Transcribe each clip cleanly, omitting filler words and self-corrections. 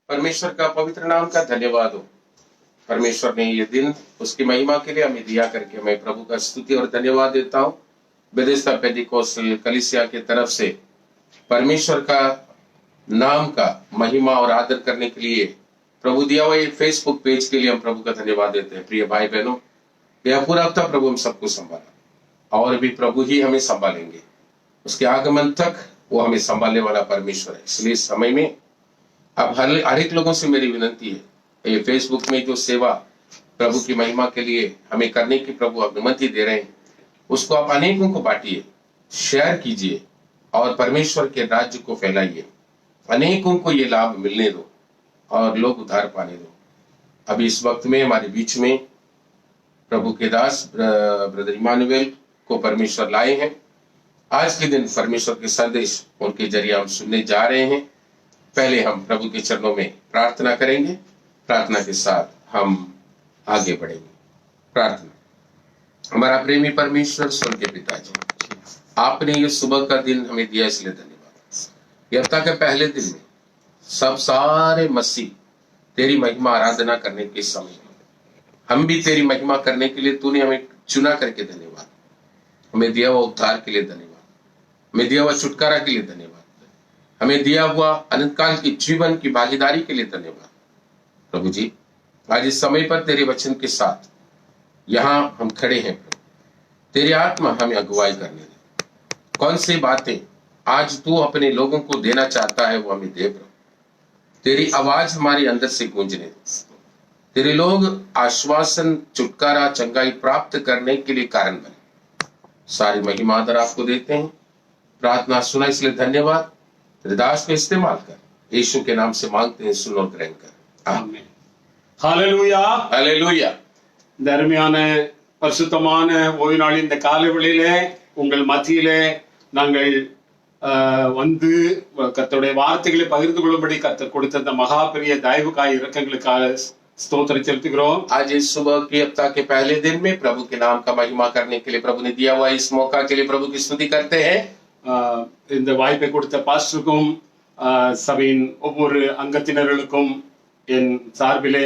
परमेश्वर का पवित्र नाम का धन्यवाद हो। परमेश्वर ने ये दिन उसकी महिमा के लिए हमें दिया करके मैं प्रभु का स्तुति और धन्यवाद देता हूँ। बेथेस्दा पेंटिकोस्टल कलीसिया के तरफ से परमेश्वर का नाम का महिमा और आदर करने के लिए प्रभु दिया हुआ ये फेसबुक पेज के लिए हम प्रभु का धन्यवाद देते हैं। प्रिय भाई बहनों, यह पूरा हफ्ता प्रभु हम सबको संभाला और भी प्रभु ही हमें संभालेंगे। उसके आगमन तक वो हमें संभालने वाला परमेश्वर है। इसलिए इस समय में अब हर एक लोगों से मेरी विनती है, ये फेसबुक में जो सेवा प्रभु की महिमा के लिए हमें करने की प्रभु अनुमति दे रहे हैं, उसको आप अनेकों को बांटिए, शेयर कीजिए और परमेश्वर के राज्य को फैलाइए। अनेकों को ये लाभ मिलने दो और लोग उद्धार पाने दो। अभी इस वक्त में हमारे बीच में प्रभु के दास ब्रदर इमानुएल को परमेश्वर लाए हैं। आज के दिन परमेश्वर के संदेश उनके जरिए हम सुनने जा रहे हैं। पहले हम प्रभु के चरणों में प्रार्थना करेंगे। प्रार्थना के साथ हम आगे बढ़ेंगे। प्रार्थना। हमारा प्रेमी परमेश्वर स्वर्ग के पिताजी, आपने ये सुबह का दिन हमें दिया इसलिए धन्यवाद। ये हफ्ता के पहले दिन में सब सारे मसीह तेरी महिमा आराधना करने के समय में हम भी तेरी महिमा करने के लिए तूने हमें चुना करके धन्यवाद। हमें दिया हुआ उद्धार के लिए धन्यवाद, हमें दिया हुआ छुटकारा के लिए धन्यवाद, हमें दिया हुआ अनंतकाल की जीवन की भागीदारी के लिए धन्यवाद। प्रभु जी, आज इस समय पर तेरे वचन के साथ यहां हम खड़े हैं। प्रभु, तेरी आत्मा हमें अगुवाई करने दे। कौन सी बातें आज तू अपने लोगों को देना चाहता है वो हमें दे प्रभु। तेरी आवाज हमारे अंदर से गूंजने दे। तेरे लोग आश्वासन, छुटकारा, चंगाई प्राप्त करने के लिए कारण बने। सारी महिमा आदर आपको देते हैं। प्रार्थना सुना इसलिए धन्यवाद। तेरे दास को इस्तेमाल कर, यीशु के नाम से मांगते हैं, सुन और ग्रहण कर। आमीन। ஹல்லேலூயா ஹல்லேலூயா। இந்த அருமையான பரிசுத்தமான ஓய்வு நாளின் இந்த காலை வேளையிலே உங்கள் மத்தியிலே நாங்கள் வந்து கர்த்தருடைய வார்த்தைகளை பகிர்ந்து கொள்ளும்படி கர்த்தர் கொடுத்த இந்த மகா பெரிய தயவுக்காய் இரக்கங்களுக்காக स्तोत्र செலுத்துகிறோம்। आज इस सुबह के हफ्ता के पहले दिन में प्रभु के नाम का महिमा करने के लिए प्रभु ने दिया हुआ इस मौका के लिए प्रभु की स्तुति करते हैं। இந்த வாய்ப்பை கொடுத்த பாஸ்டருக்கும் சபையின் ஒவ்வொரு அங்கத்தினர்களுக்கும் என் சார்பிலே,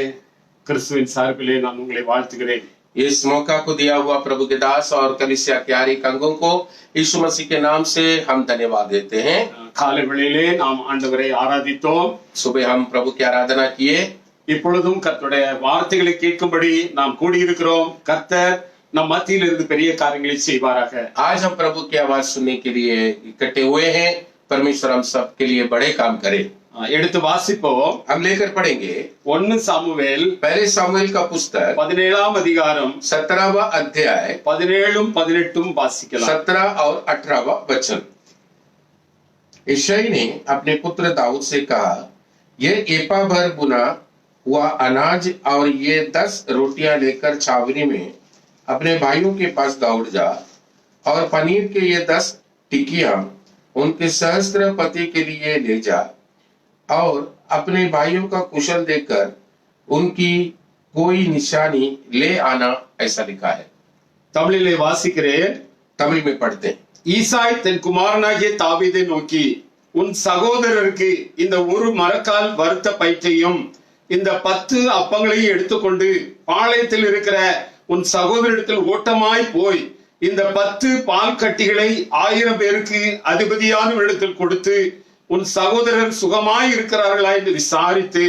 கிறிஸ்துவின் சார்பிலே நான் உங்களை வாழ்த்துகிறேன்। इस मौका को दिया हुआ प्रभु के दास और कलीसिया के हर एक अंगों को यीशु मसीह के नाम से हम धन्यवाद देते हैं। காலை வேளையிலே நாம் ஆண்டவரை ஆராதித்தோம்। सुबह हम प्रभु की आराधना किए। இப்பொழுதும் கர்த்தருடைய வார்த்தைகளை கேட்கும்படி நாம் கூடியிருக்கிறோம்। கர்த்தர் நம் மத்தியில் இருந்து பெரிய காரியங்களை செய்வாராக। आज हम प्रभु की आवाज सुनने के लिए इकट्ठे हुए हैं। परमेश्वर हम सब के लिए बड़े काम करे। எடுத்து வாசிப்போம்। हम लेकर पढ़ेंगे 1 சாமுவேல் पहले सामुएल का पुस्तक 17ஆம் அதிகாரம் 17वां अध्याय 17 18 வாசிக்கலாம்। 17 और 18वां वचन। यिशै ने अपने पुत्र दाऊद से कहा, ये एपा भर बुना हुआ अनाज और ये 10 रोटियां लेकर छावनी में अपने भाइयों के पास दौड़ जा और पनीर के ये 10 टिकियां उनके सहस्त्रपति के लिए ले जा और अपने भाइयों का कुशल देकर उनकी कोई निशानी ले आना। ऐसा लिखा है। தமிழிலே வாசிக்கிறேன்। तमिल में पढ़ते हैं। ஈசாய் தன் குமாரனாகிய தாவீதை நோக்கி, உன் சகோதரருக்கு இந்த ஒரு மரக்கால் வறுத்த பயிற்றையும் இந்த 10 அப்பங்களையும் எடுத்துக்கொண்டு பாளையத்தில் இருக்கிற உன் சகோதரிடத்தில் ஓட்டமாய் போய் இந்த 10 பால் கட்டிகளை 1000 பேருக்கு அதிபதியான இடத்தில் கொடுத்து உன் சகோதரர் சுகமாய் இருக்கிறார்களா என்று விசாரித்து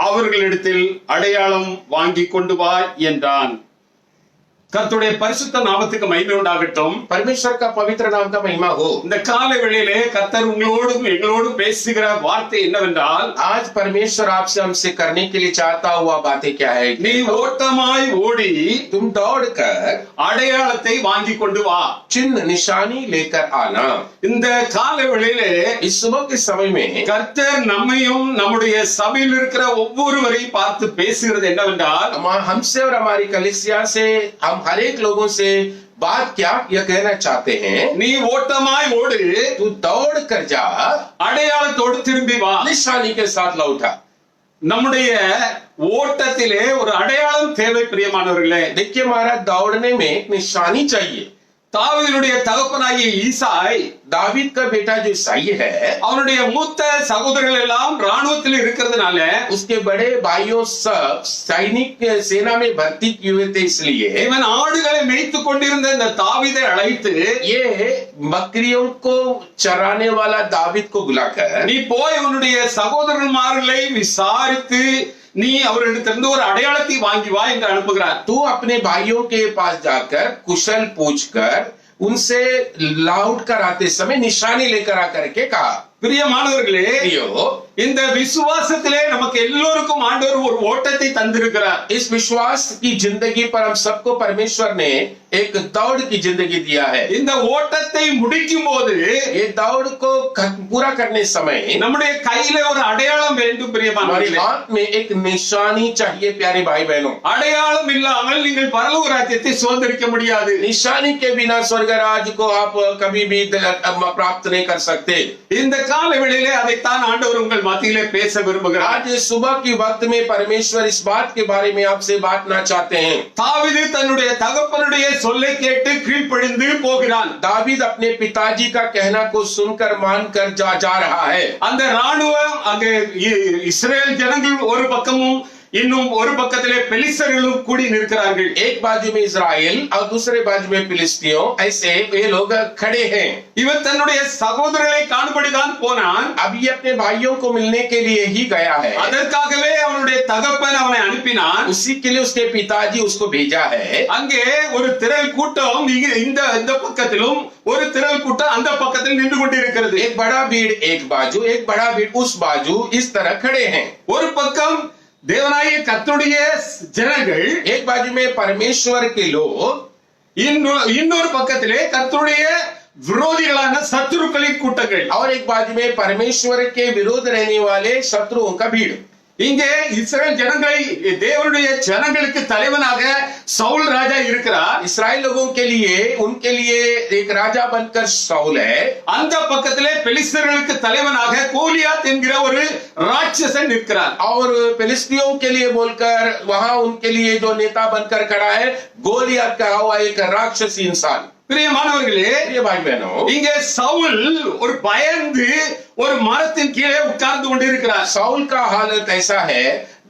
அவர்களிடத்தில் அடையாளம் வாங்கி கொண்டு வா என்றான்। கர்த்தருடைய பரிசுத்த நாமத்துக்கு மகிமை உண்டாகட்டும்। परमेश्वर का पवित्र नाम का महिमा हो। இந்த காலை வேளையிலே கர்த்தர் உங்களோடும் எங்களோடும் பேசுகிற வார்த்தை என்னவென்றால், आज परमेश्वर आपसे हमसे करने के लिए चाहता हुआ बातें क्या है? நீ ஓட்டமாய் ஓடி तुम दौड़कर அடையாளத்தை வாங்கி கொண்டு வா। चिन्ह निशानी लेकर आना। இந்த காலை வேளையிலே इस सुबह के समय में கர்த்தர் நம்மையும் நம்முடைய சபையில் இருக்கிற ஒவ்வொருவரையும் பார்த்து பேசுகிறது என்னவென்றால், हमसे और हमारी कलीसिया से हम हर एक लोगों से बात क्या यह कहना चाहते हैं, நீ ஓட்டமாய் ஓடு, तू दौड़ कर जा, அடையாளத்தோடு திரும்பி வா। निशानी के साथ लौटा। நம்முடைய ஓட்டத்திலே ஒரு அடையாளம் தேவை பிரியமானவர்களே। देखिए, हमारा दौड़ने में एक निशानी चाहिए। தாவீதுடைய தகப்பனாகிய ஈசாய் दावीद का बेटा जो ईसाई है, அவனுடைய மூத்த சகோதரர்கள் எல்லாம் ராணுவத்தில் இருக்கிறதுனால उसके बड़े भाइयों सब सैनिक सेना में भर्ती किए हुए थे, इसलिए இவன் ஆடுகளை மேய்த்து கொண்டிருந்த இந்த தாவீதை அழைத்து ये बकरियों को चराने वाला दावीद को बुलाकर நீ போய் உன்னுடைய சகோதரன்மார்களை விசாரித்து நீ அவர்களிடத்திலிருந்து ஒரு அடையாளத்தை வாங்கி வா என்று அனுப்புகிறார். तू अपने भाइयों के पास जाकर कुशल पूछकर उनसे लौट कर आते समय निशानी लेकर आकर के कहा। பிரியமானவர்களே, प्रियो, இந்த விசுவாசத்திலே நமக்கு எல்லோருக்கும் ஆண்டவர் ஒரு ஓட்டத்தை தந்திருக்கிறார். इस विश्वास की जिंदगी पर हम सबको परमेश्वर ने एक दौड़ की जिंदगी दिया है। இந்த ஓட்டத்தை முடிக்கும் போது ये दौड़ को पूरा करने समय நம்முடைய கையில ஒரு அடையாளம் வேண்டும். हमारे பிரியமானவர்களே, हाथ में एक निशानी चाहिए। प्यारे भाई बहनों, அடையாளம் இல்லாமல் நீங்கள் பரலோக ராஜ்யத்தை சுதந்திரிக்க முடியாது. निशानी के बिना स्वर्ग राज्य को आप कभी भी प्राप्त नहीं कर सकते। இந்த கால வேளையிலே அதைத்தான் ஆண்டவர் உங்கள் மத்தியிலே பேச விரும்புகிறார். आज सुबह के वक्त में परमेश्वर इस बात के बारे में आपसे बांटना चाहते हैं। தாவீது தன்னுடைய தகப்பனுடைய சொல்லை கேட்டு கீழ்ப்படிந்து போகிறான். दावीद अपने पिताजी का कहना को सुनकर मानकर जा रहा है। அந்த ராணுவம் அங்கே இஸ்ரேல் ஜனங்கள் ஒரு பக்கமும் இன்னும் ஒரு பக்கத்திலே பெலிஸ்தர்களும் கூடி நிற்கிறார்கள். एक बाजू में इजराइल और दूसरे बाजू में फिलिस्तियों, ऐसे ये लोग खड़े हैं। இவன் தன்னுடைய சகோதரர்களை காணும்படிதான் போனான். अब ये अपने भाइयों को मिलने के लिए ही गया है। அதற்காகவே அவனுடைய தகப்பன் அவனை அனுப்பினான். उसी के लिए उसके पिताजी उसको भेजा है। அங்கே ஒரு திரள் கூட்டம் இந்த பக்கத்திலும் ஒரு திரள் கூட்டம் அந்த பக்கத்தில் நின்று கொண்டிருக்கிறது. एक बड़ा भीड़ एक बाजू, एक बड़ा भीड़ उस बाजू, इस तरह खड़े हैं। ஒரு பக்கம் தேவனாகிய கர்த்தருடைய ஜனங்கள், एक बाजू में परमेश्वर के लोग, இன்னொரு பக்கத்திலே கர்த்தருடைய விரோதிகளான சத்துருக்களின் கூட்டங்கள். और एक बाजू में परमेश्वर के विरोध रहने वाले शत्रुओं का भीड़। இங்கே இஸ்ரேல் ஜனங்களை தேவனுடைய ஜனங்களுக்கு தலைவனாக சவுல் ராஜா இருக்கிறார். इस्राएल लोगों के लिए उनके लिए एक राजा बनकर शाऊल है। அந்த பக்கத்திலே பெலிஸ்தர்களுக்கு தலைவனாக கோலியாத் என்கிற ஒரு ராட்சசன் நிற்கிறார். और फिलिस्तियों के लिए बोलकर वहां उनके लिए जो नेता बनकर खड़ा है गोलियत कहा हुआ एक राक्षसी इंसान। பிரியமானவர்களே, प्रिय भाई बहनों, இங்கே சவுல் ஒரு பயந்து ஒரு மரத்தின் கீழே உட்கார்ந்து கொண்டிருக்கிறார். शाऊल का हालत ऐसा है,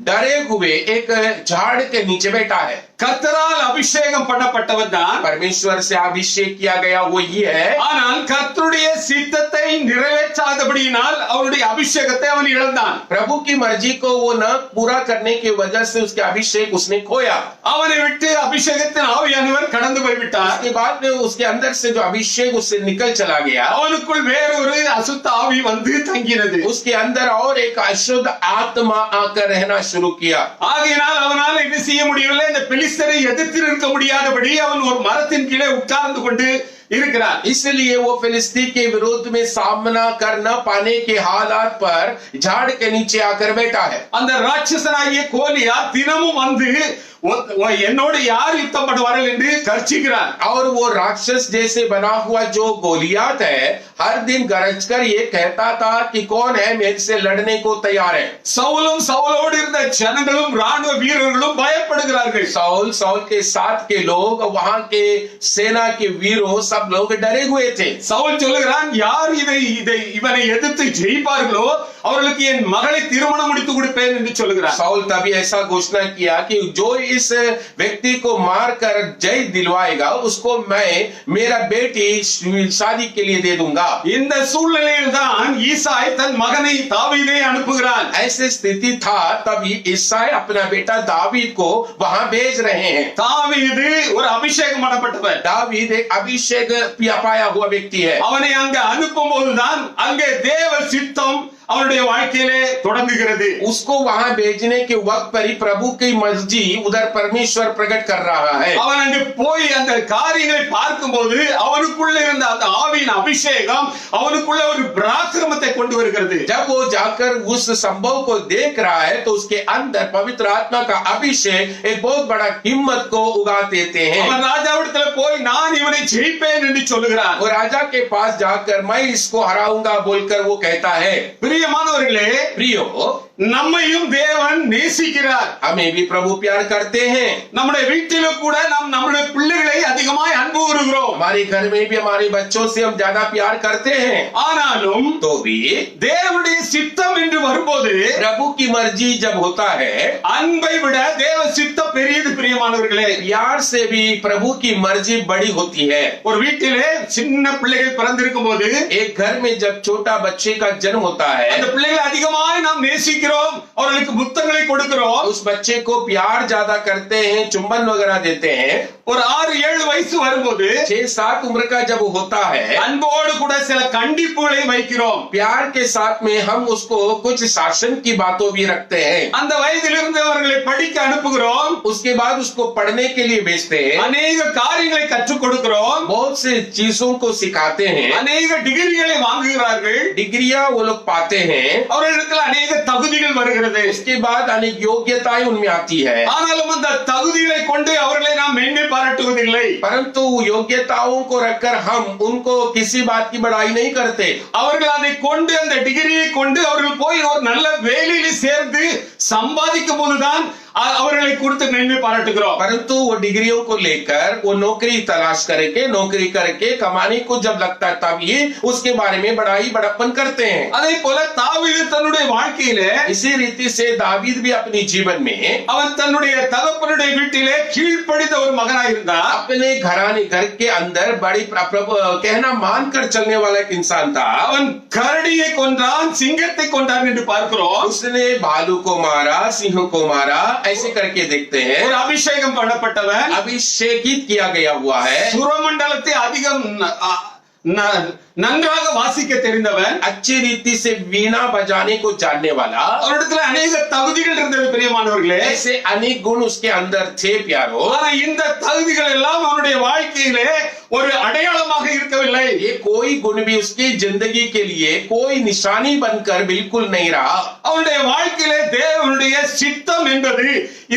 डरे हुए एक झाड़ के नीचे बैठा है। கர்த்தரால் அபிஷேகம் பண்ணப்பட்டவன் தான், परमेश्वर से अभिषेक किया गया वो ही है, ஆனால் கர்த்தருடைய சித்தத்தை நிறைவேற்றாதபடியினால் அவருடைய அபிஷேகத்தை அவன் இழந்தான். प्रभु की मर्जी को वो न पूरा करने की वजह से उसके अभिषेक उसने खोया। அவனை விட்டு அபிஷேகத்தின் ஆவியானவர் கடந்து போய்விட்டார். उसके बाद में उसके अंदर से जो अभिषेक उससे निकल चला गया, அவனுக்குள் வேறொரு அசுத்த ஆவி வந்து தங்கினது. उसके अंदर और एक अशुद्ध आत्मा आकर रहना शुरू किया। ஆகையினால் அவனால் என்ன செய்ய முடியவில்லை, இந்த பெலிஸ்தரை எதிர்த்து நிற்க முடியாதபடி அவன் ஒரு மரத்தின் கீழே உட்கார்ந்து கொண்டு இருக்கிறார். इसलिए वो फिलिस्ती के विरोध में सामना कर न पाने के हालात पर झाड़ के नीचे आकर बैठा है। அந்த ராட்சசனாகிய கோலியா தினமும் வந்து என்னோடு யார் யுத்தம் பண்ணுவார்கள் என்று கர்ச்சிக்கிறார். और वो राक्षस जैसे बना हुआ जो गोलियात है, हर दिन गरज कर ये कहता था कि कौन है मेरे से लड़ने को तैयार है। சவுலும் சவுலோடு இருந்த ஜனங்களும் ராணுவ வீரர்களும் பயப்படுகிறார்கள். साउल के साथ के लोग, वहां के सेना के वीरों, सब लोग डरे हुए थे। சவுல் சொல்லுகிறான், யார் இவனை எதிர்த்து ஜெயிப்பார்களோ அவர்களுக்கு என் மகளை திருமணம் முடித்து கொடுப்பேன் என்று சொல்லுகிறார். साउल तभी ऐसा घोषणा किया कि जो इस व्यक्ति को मारकर जय दिलवाएगा उसको मैं मेरा बेटी शादी के लिए दे दूंगा। இந்த சூழ்நிலையில் தான் ஈசாய் தன் மகனை தாவீதை அனுப்புகிறான். ऐसे स्थिति था तभी ईसाई अपना बेटा दावीद को वहां भेज रहे हैं। தாவீது ஒரு அபிஷேகம் பண்ணப்பட்டவர். दावीद एक अभिषेक पाया हुआ व्यक्ति है। அவனை அங்க அனுப்பும் போதுதான் அங்கே தேவ சித்தம் அவனுடைய வாழ்க்கையிலே தொடங்குகிறது. उसको वहां भेजने के वक्त पर ही प्रभु की मर्जी उधर परमेश्वर प्रकट कर रहा है। அவன் அங்கு போய் அந்த காரியங்களை பார்க்கும்போது அவனுக்குள்ள இருந்த அந்த ஆவியின் அபிஷேகம் அவனுக்குள்ள ஒரு பராக்கிரமத்தை கொண்டு வருகிறது. जब वो जाकर उस संभव को देख रहा है तो उसके अंदर पवित्र आत्मा का अभिषेक एक बहुत बड़ा हिम्मत को उगा देते हैं। அவன் ராஜாவிடத்தில் போய் நான் இவனை ஜெயிப்பேன் என்று சொல்லுகிறான். वो राजा के पास जाकर मैं इसको हराऊंगा बोलकर वो कहता है। பிரியமானவர்களே, प्रियो, நம்மையும் தேவன் நேசிக்கிறார். हमें भी प्रभु प्यार करते हैं. நம்முடைய வீட்டிலும் கூட நாம் நம்முடைய பிள்ளைகளை அதிகமாய் அன்பு கூறுகிறோம். हमारे घर में भी हमारे बच्चों से हम ज्यादा प्यार करते हैं. ஆனாலும் तो भी தேவனுடைய சித்தம் என்று வரும்போது प्रभु की मर्जी जब होता है, அன்பை விட தேவ சித்தம் பெரியது பிரியமானவர்களே. प्यार से भी प्रभु की मर्जी बड़ी होती है. ஒரு வீட்டிலே சின்ன பிள்ளைகள் பிறந்திருக்கும் போது एक घर में जब छोटा बच्चे का जन्म होता है, அந்த பிள்ளைகளை அதிகமாய் நாம் நேசிக்கிறோம், அவர்களுக்கு முத்தங்களை கொடுக்கிறோம். उस बच्चे को प्यार ज्यादा करते हैं, चुंबन वगैरह देते हैं. ஒரு 6-7 வயசு வரும்போது 6-7 उम्र का जब होता है, அன்போடு கூட சில கண்டிப்புகளை வைக்கிறோம். प्यार के साथ में हम उसको कुछ शासन की बातों भी रखते हैं. அந்த வயதிலிருந்து அவர்களை படிக்க அனுப்புகிறோம். उसके बाद उसको पढ़ने के लिए भेजते हैं. அநேக காரியங்களை கற்றுக் கொடுக்கிறோம். बहुत से चीजों को सिखाते हैं. அநேக டிகிரிகளை வாங்குகிறார்கள். डिग्रियां वो लोग पाते हैं. அவர்களுக்கு अनेक தகுதிகள் வருகிறது. उसके बाद अनेक योग्यताएं उनमें आती है. ஆனாலும் அந்த தகுதிகளை கொண்டு அவர்களை நாம் மேன்மை பாராட்டுவதில்லை. परंतु योग्यताओं को रखकर हम उनको किसी बात की बड़ाई नहीं करते. அவர்கள் அதை கொண்டு அந்த டிகிரியை கொண்டு அவர்கள் போய் ஒரு நல்ல வேலையில் சேர்ந்து சம்பாதிக்கும் போதுதான் அவர்களை குறித்து மேன்மை பாராட்டுகிறோம். परंतु वो डिग्रियों को लेकर वो नौकरी तलाश करके नौकरी करके कमाने को जब लगता है तभी उसके बारे में बड़ाई बड़प्पन करते हैं. அதே போல தாவீது தன்னுடைய வாழ்க்கையிலே इसी रीति से दावीद भी अपने जीवन में அவன் தன்னுடைய தகப்பனுடைய வீட்டிலே கீழ்ப்படிந்த ஒரு மகனாய் இருந்தார். अपने घर के अंदर बड़ी कहना मानकर चलने वाला एक इंसान था. அவன் கரடியை கொன்றான், சிங்கத்தை கொன்றான் என்று பார்க்கிறோம். उसने भालू को मारा, सिंह को मारा, ऐसे करके देखते हैं. ஒரு அபிஷேகம் பண்ணப்பட்டவன், अभिषेकित किया गया हुआ है. சுரமண்டலத்தை அதிகம் நன்றாக வாசிக்க தெரிந்தவன், अच्छी रीति से वीणा बजाने को जानने वाला. அவரிடத்துல अनेक தகுதிகள் இருந்தது பிரியமானவர்களே. ऐसे अनेक गुण उसके अंदर थे प्यारो. ஆனா இந்த தகுதிகள் எல்லாம் அவனுடைய வாழ்க்கையிலே ஒரு அடையாளமாக இருக்கவில்லை. ये कोई गुण भी उसकी जिंदगी के लिए कोई निशानी बनकर बिल्कुल नहीं रहा. அவனுடைய வாழ்க்கையிலே தேவனுடைய சித்தம் என்பது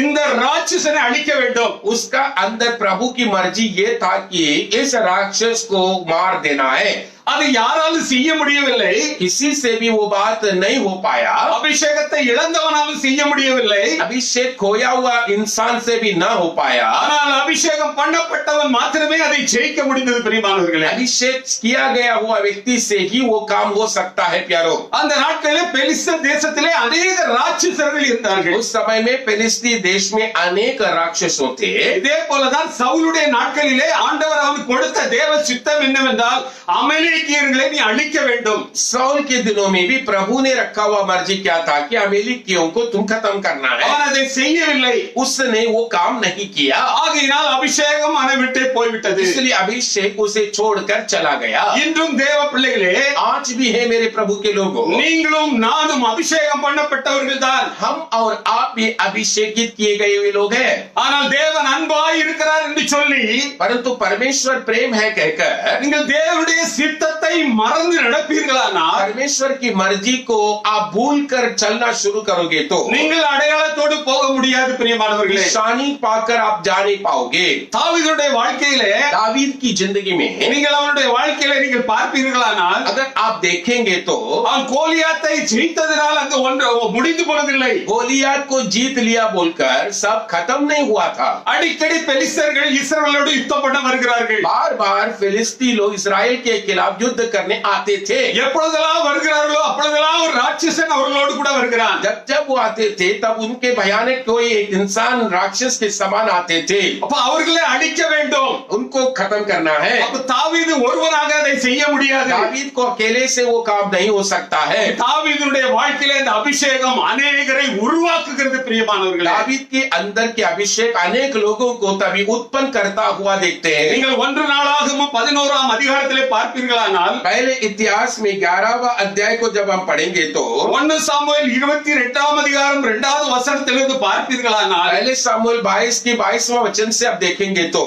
இந்த ராட்சசனை அழிக்க வேண்டும். उसका अंदर प्रभु की मर्जी ये था कि इस राक्षस को मार देना है. அது யாராலும் செய்ய முடியவில்லை. किसी से भी वो बात नहीं हो पाया. அபிஷேகத்தை இழந்தவனாலும் செய்ய முடியவில்லை. अभिषेक खोया हुआ इंसान से भी न हो पाया. ஆனால் அபிஷேகம் பண்ணப்பட்டவன் மாத்திரமே அதை ஜெயிக்க முடிந்தது பிரியமானவர்களே. अभिषेक किया गया हुआ व्यक्ति से ही वो काम हो सकता है प्यारो. அந்த நாட்களில் பெலிஸ்தர் தேசத்திலே अनेक ராட்சசர்கள் இருந்தார்கள். उस समय में फिलिस्ती देश में अनेक राक्षसों थे. இதே போலதான் சவுலுடைய நாட்களிலே ஆண்டவர் அவனுக்கு கொடுத்த தேவ சித்தம் என்னவென்றால் அமலேக்கியர்களை நீ அழிக்க வேண்டும். साउल के दिनों में भी प्रभु ने रखा हुआ मर्जी क्या था कि अमेरिकियों को तुम खत्म करना है. அவன் அதை செய்யவில்லை. उसने वो काम नहीं किया. ஆகையினால் அபிஷேகம் அவனை விட்டு போய்விட்டது. इसलिए अभिषेक उसे छोड़कर चला गया. இன்றும் தேவ பிள்ளைகளே, आज भी है मेरे प्रभु के लोगों, நீங்களும் நானும் அபிஷேகம் பண்ணப்பட்டவர்கள் தான். हम और आप भी अभिषेकित किए गए हुए लोग हैं. ஆனால் தேவன் அன்பாய் இருக்கிறார் என்று சொல்லி परंतु परमेश्वर प्रेम है कहकर நீங்கள் தேவனுடைய சித்தத்தை மறந்து நடப்பீர்களானால் परमेश्वर की मर्जी को आप भूल कर चलना शुरू करोगे तो நீங்கள் அடையாளத்தோடு போக முடியாது பிரியமானவர்களே. निशानी पाकर आप जा नहीं पाओगे. தாவீதுடைய வாழ்க்கையிலே दावीद की जिंदगी में நீங்கள் அவனுடைய வாழ்க்கையில நீங்கள் பார்ப்பீர்களானால் अगर आप देखेंगे तो அவன் கோலியாத்தை ஜெயித்ததனால் அந்த ஒன்று முடிந்து போனதில்லை. गोलियत को जीत लिया बोलकर सब खत्म नहीं हुआ था. அடிக்கடி பெலிஸ்தர்கள் இஸ்ரவேலோடு யுத்தம் பண்ண வருகிறார்கள். बार बार फिलिस्ती लोग इस्राएल के खिलाफ युद्ध करने आते थे. எப்பொழுதெல்லாம் வருகிறார்களோ அப்பொழுதெல்லாம் ஒரு ராட்சசன் அவர்களோடு கூட வருகிறான். जब जब वो आते थे तब उनके भयानक कोई एक इंसान राक्षस के समान आते थे. அப்ப அவர்களை அழிக்க வேண்டும். उनको खत्म करना है. அப்ப தாவீது ஒருவனாக அதை செய்ய முடியாது. दावीद को अकेले से वो काम नहीं हो सकता है. தாவீதுடைய வாழ்க்கையில இந்த அபிஷேகம் अनेகரை உருவாக்குகிறது பிரியமானவர்களே. दावीद के अंदर के अभिषेक अनेक लोगों को तभी उत्पन्न करता हुआ देखते हैं. நீங்கள் 1 நாளாகமம் 11ஆம் அதிகாரத்திலே பார்ப்பீர்களானால் पहले इतिहास में 11वां अध्याय को जब हम पढ़ेंगे तो 1 சாமுவேல் 22ஆம் அதிகாரம் 2வது வசனத்திலிருந்து பார்ப்பீர்களானால் पहले सामुएल 22 की 22वां वचन से आप देखेंगे तो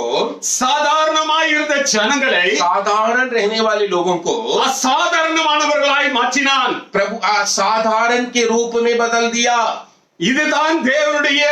சாதாரணமாய் இருந்த ஜனங்களை साधारण रहने वाले लोगों को அசாதாரணமானவர்களாய் மாற்றினான். प्रभु असाधारण के रूप में बदल दिया. இதுதான் தேவனுடைய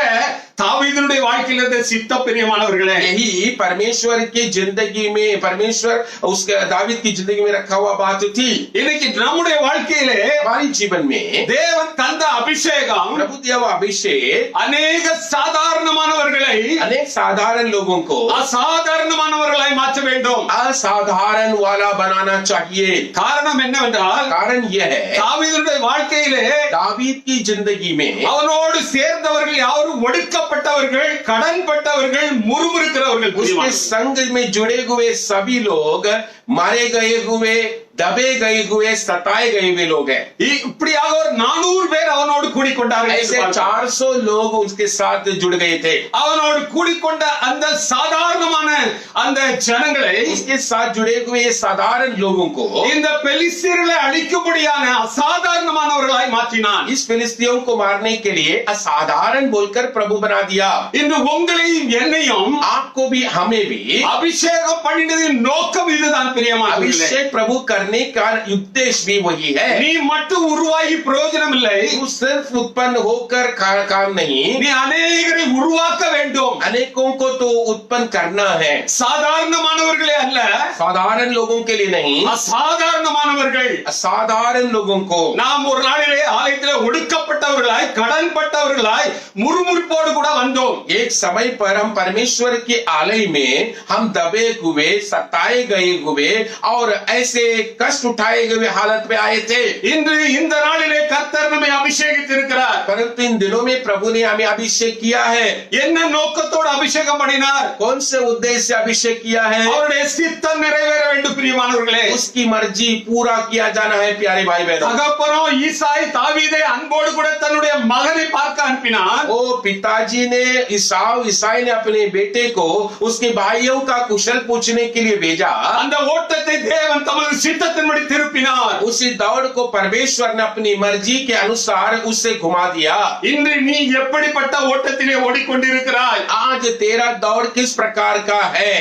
தாவீதுடைய வாழ்க்கையில் இருந்த சித்த பிரியமானவர்களே. यही परमेश्वर की जिंदगी में परमेश्वर उसके दावीद की जिंदगी में रखा हुआ बात थी. இன்னைக்கு நம்முடைய வாழ்க்கையிலே हमारे जीवन में தேவன் தந்த அபிஷேகம் प्रभु दिया हुआ अभिषेक அநேக சாதாரணமானவர்களை अनेक साधारण लोगों को அசாதாரணமானவர்களாய் மாற்ற வேண்டும். असाधारण वाला बनाना चाहिए। காரணம் என்னவென்றால் कारण यह है தாவீதுடைய வாழ்க்கையிலே दावीद की जिंदगी में அவனோடு சேர்ந்தவர்கள் யாரும் ஒடுக்கப்பட்டவர்கள், கடன்பட்டவர்கள், முறுமுறுக்கிறவர்கள். उसके संग में जुड़े हुए सभी लोग मारे गए हुए, दबे गए हुए, सताए गए हुए लोग हैं। இப்படியாக ஒரு 400 பேர் அவனோடு கூடிக்கொண்டார்கள். ऐसे 400 लोग उसके साथ जुड़ गए थे। அவனோடு கூடிக்கொண்ட அந்த சாதாரணமான அந்த ஜனங்களை, इसके साथ जुड़े हुए ये साधारण लोगों को இந்த பெலிஸ்தீர்களை அழிக்கும்படியான அசாதாரணமானவர்களாய் மாற்றினான். इस फिलिस्तीयों को मारने के लिए असाधारण बोलकर प्रभु बना दिया। இன்று உங்களையும் என்னையும் आपको भी, हमें भी அபிஷேகம் பண்ணினதின் நோக்கம் இதுதான் பிரியமானவர்களே. अभिषेक प्रभु करने का उद्देश्य भी वही है। நீ மட்டும் உருவாகி பிரயோஜனம் இல்லை. तू सिर्फ उत्पन्न होकर काम नहीं, நீ அநேகரை உருவாக்க வேண்டும். अनेकों को तो उत्पन्न करना है। சாதாரணமானவர்களே அல்ல, साधारण लोगों के लिए नहीं, அசாதாரணமானவர்கள். असाधारण लोगों को। நாம் ஒரு நாளிலே ஆலயத்திலே ஒடுக்கப்பட்டவர்களாய், கடன்பட்டவர்களாய், முறுமுறுப்போடு கூட வந்தோம். एक समय पर हम परमेश्वर के आलय में हम दबे हुए, सताए गए हुए और ऐसे कष्ट उठाए हुए हालत में आए थे। இன்று இந்த நாளிலே கர்த்தர் நம்மை அபிஷேகித்திருக்கிறார். परंतु इन दिनों में प्रभु ने हमें अभिषेक किया है। என்ன நோக்கத்தோடு அபிஷேகம் பண்ணினார்? कौन से उद्देश्य से अभिषेक किया है? அவருடைய சித்தம் நிறைவேற வேண்டும் பிரியமானவர்களே. उसकी मर्जी पूरा किया जाना है प्यारे भाई बहनों। தகப்பனோ ஈசாய் தாவீதை அன்போடு கூட தன்னுடைய மகனை பார்க்க அனுப்பினார். ओ पिताजी ने ईसाई ने अपने बेटे को उसके भाइयों का कुशल पूछने के लिए भेजा। அந்த ஓட்டத்தை தேவன் தமது சித்தத்தின்படி திருப்பினார். उसी दौड़ को परमेश्वर ने अपनी मर्जी के अनुसार उससे घुमा दिया। இன்று நீ எப்படிப்பட்ட ஓட்டத்திலே ஓடிக்கொண்டிருக்கிறாய்? आज तेरा दौड़ किस प्रकार का है?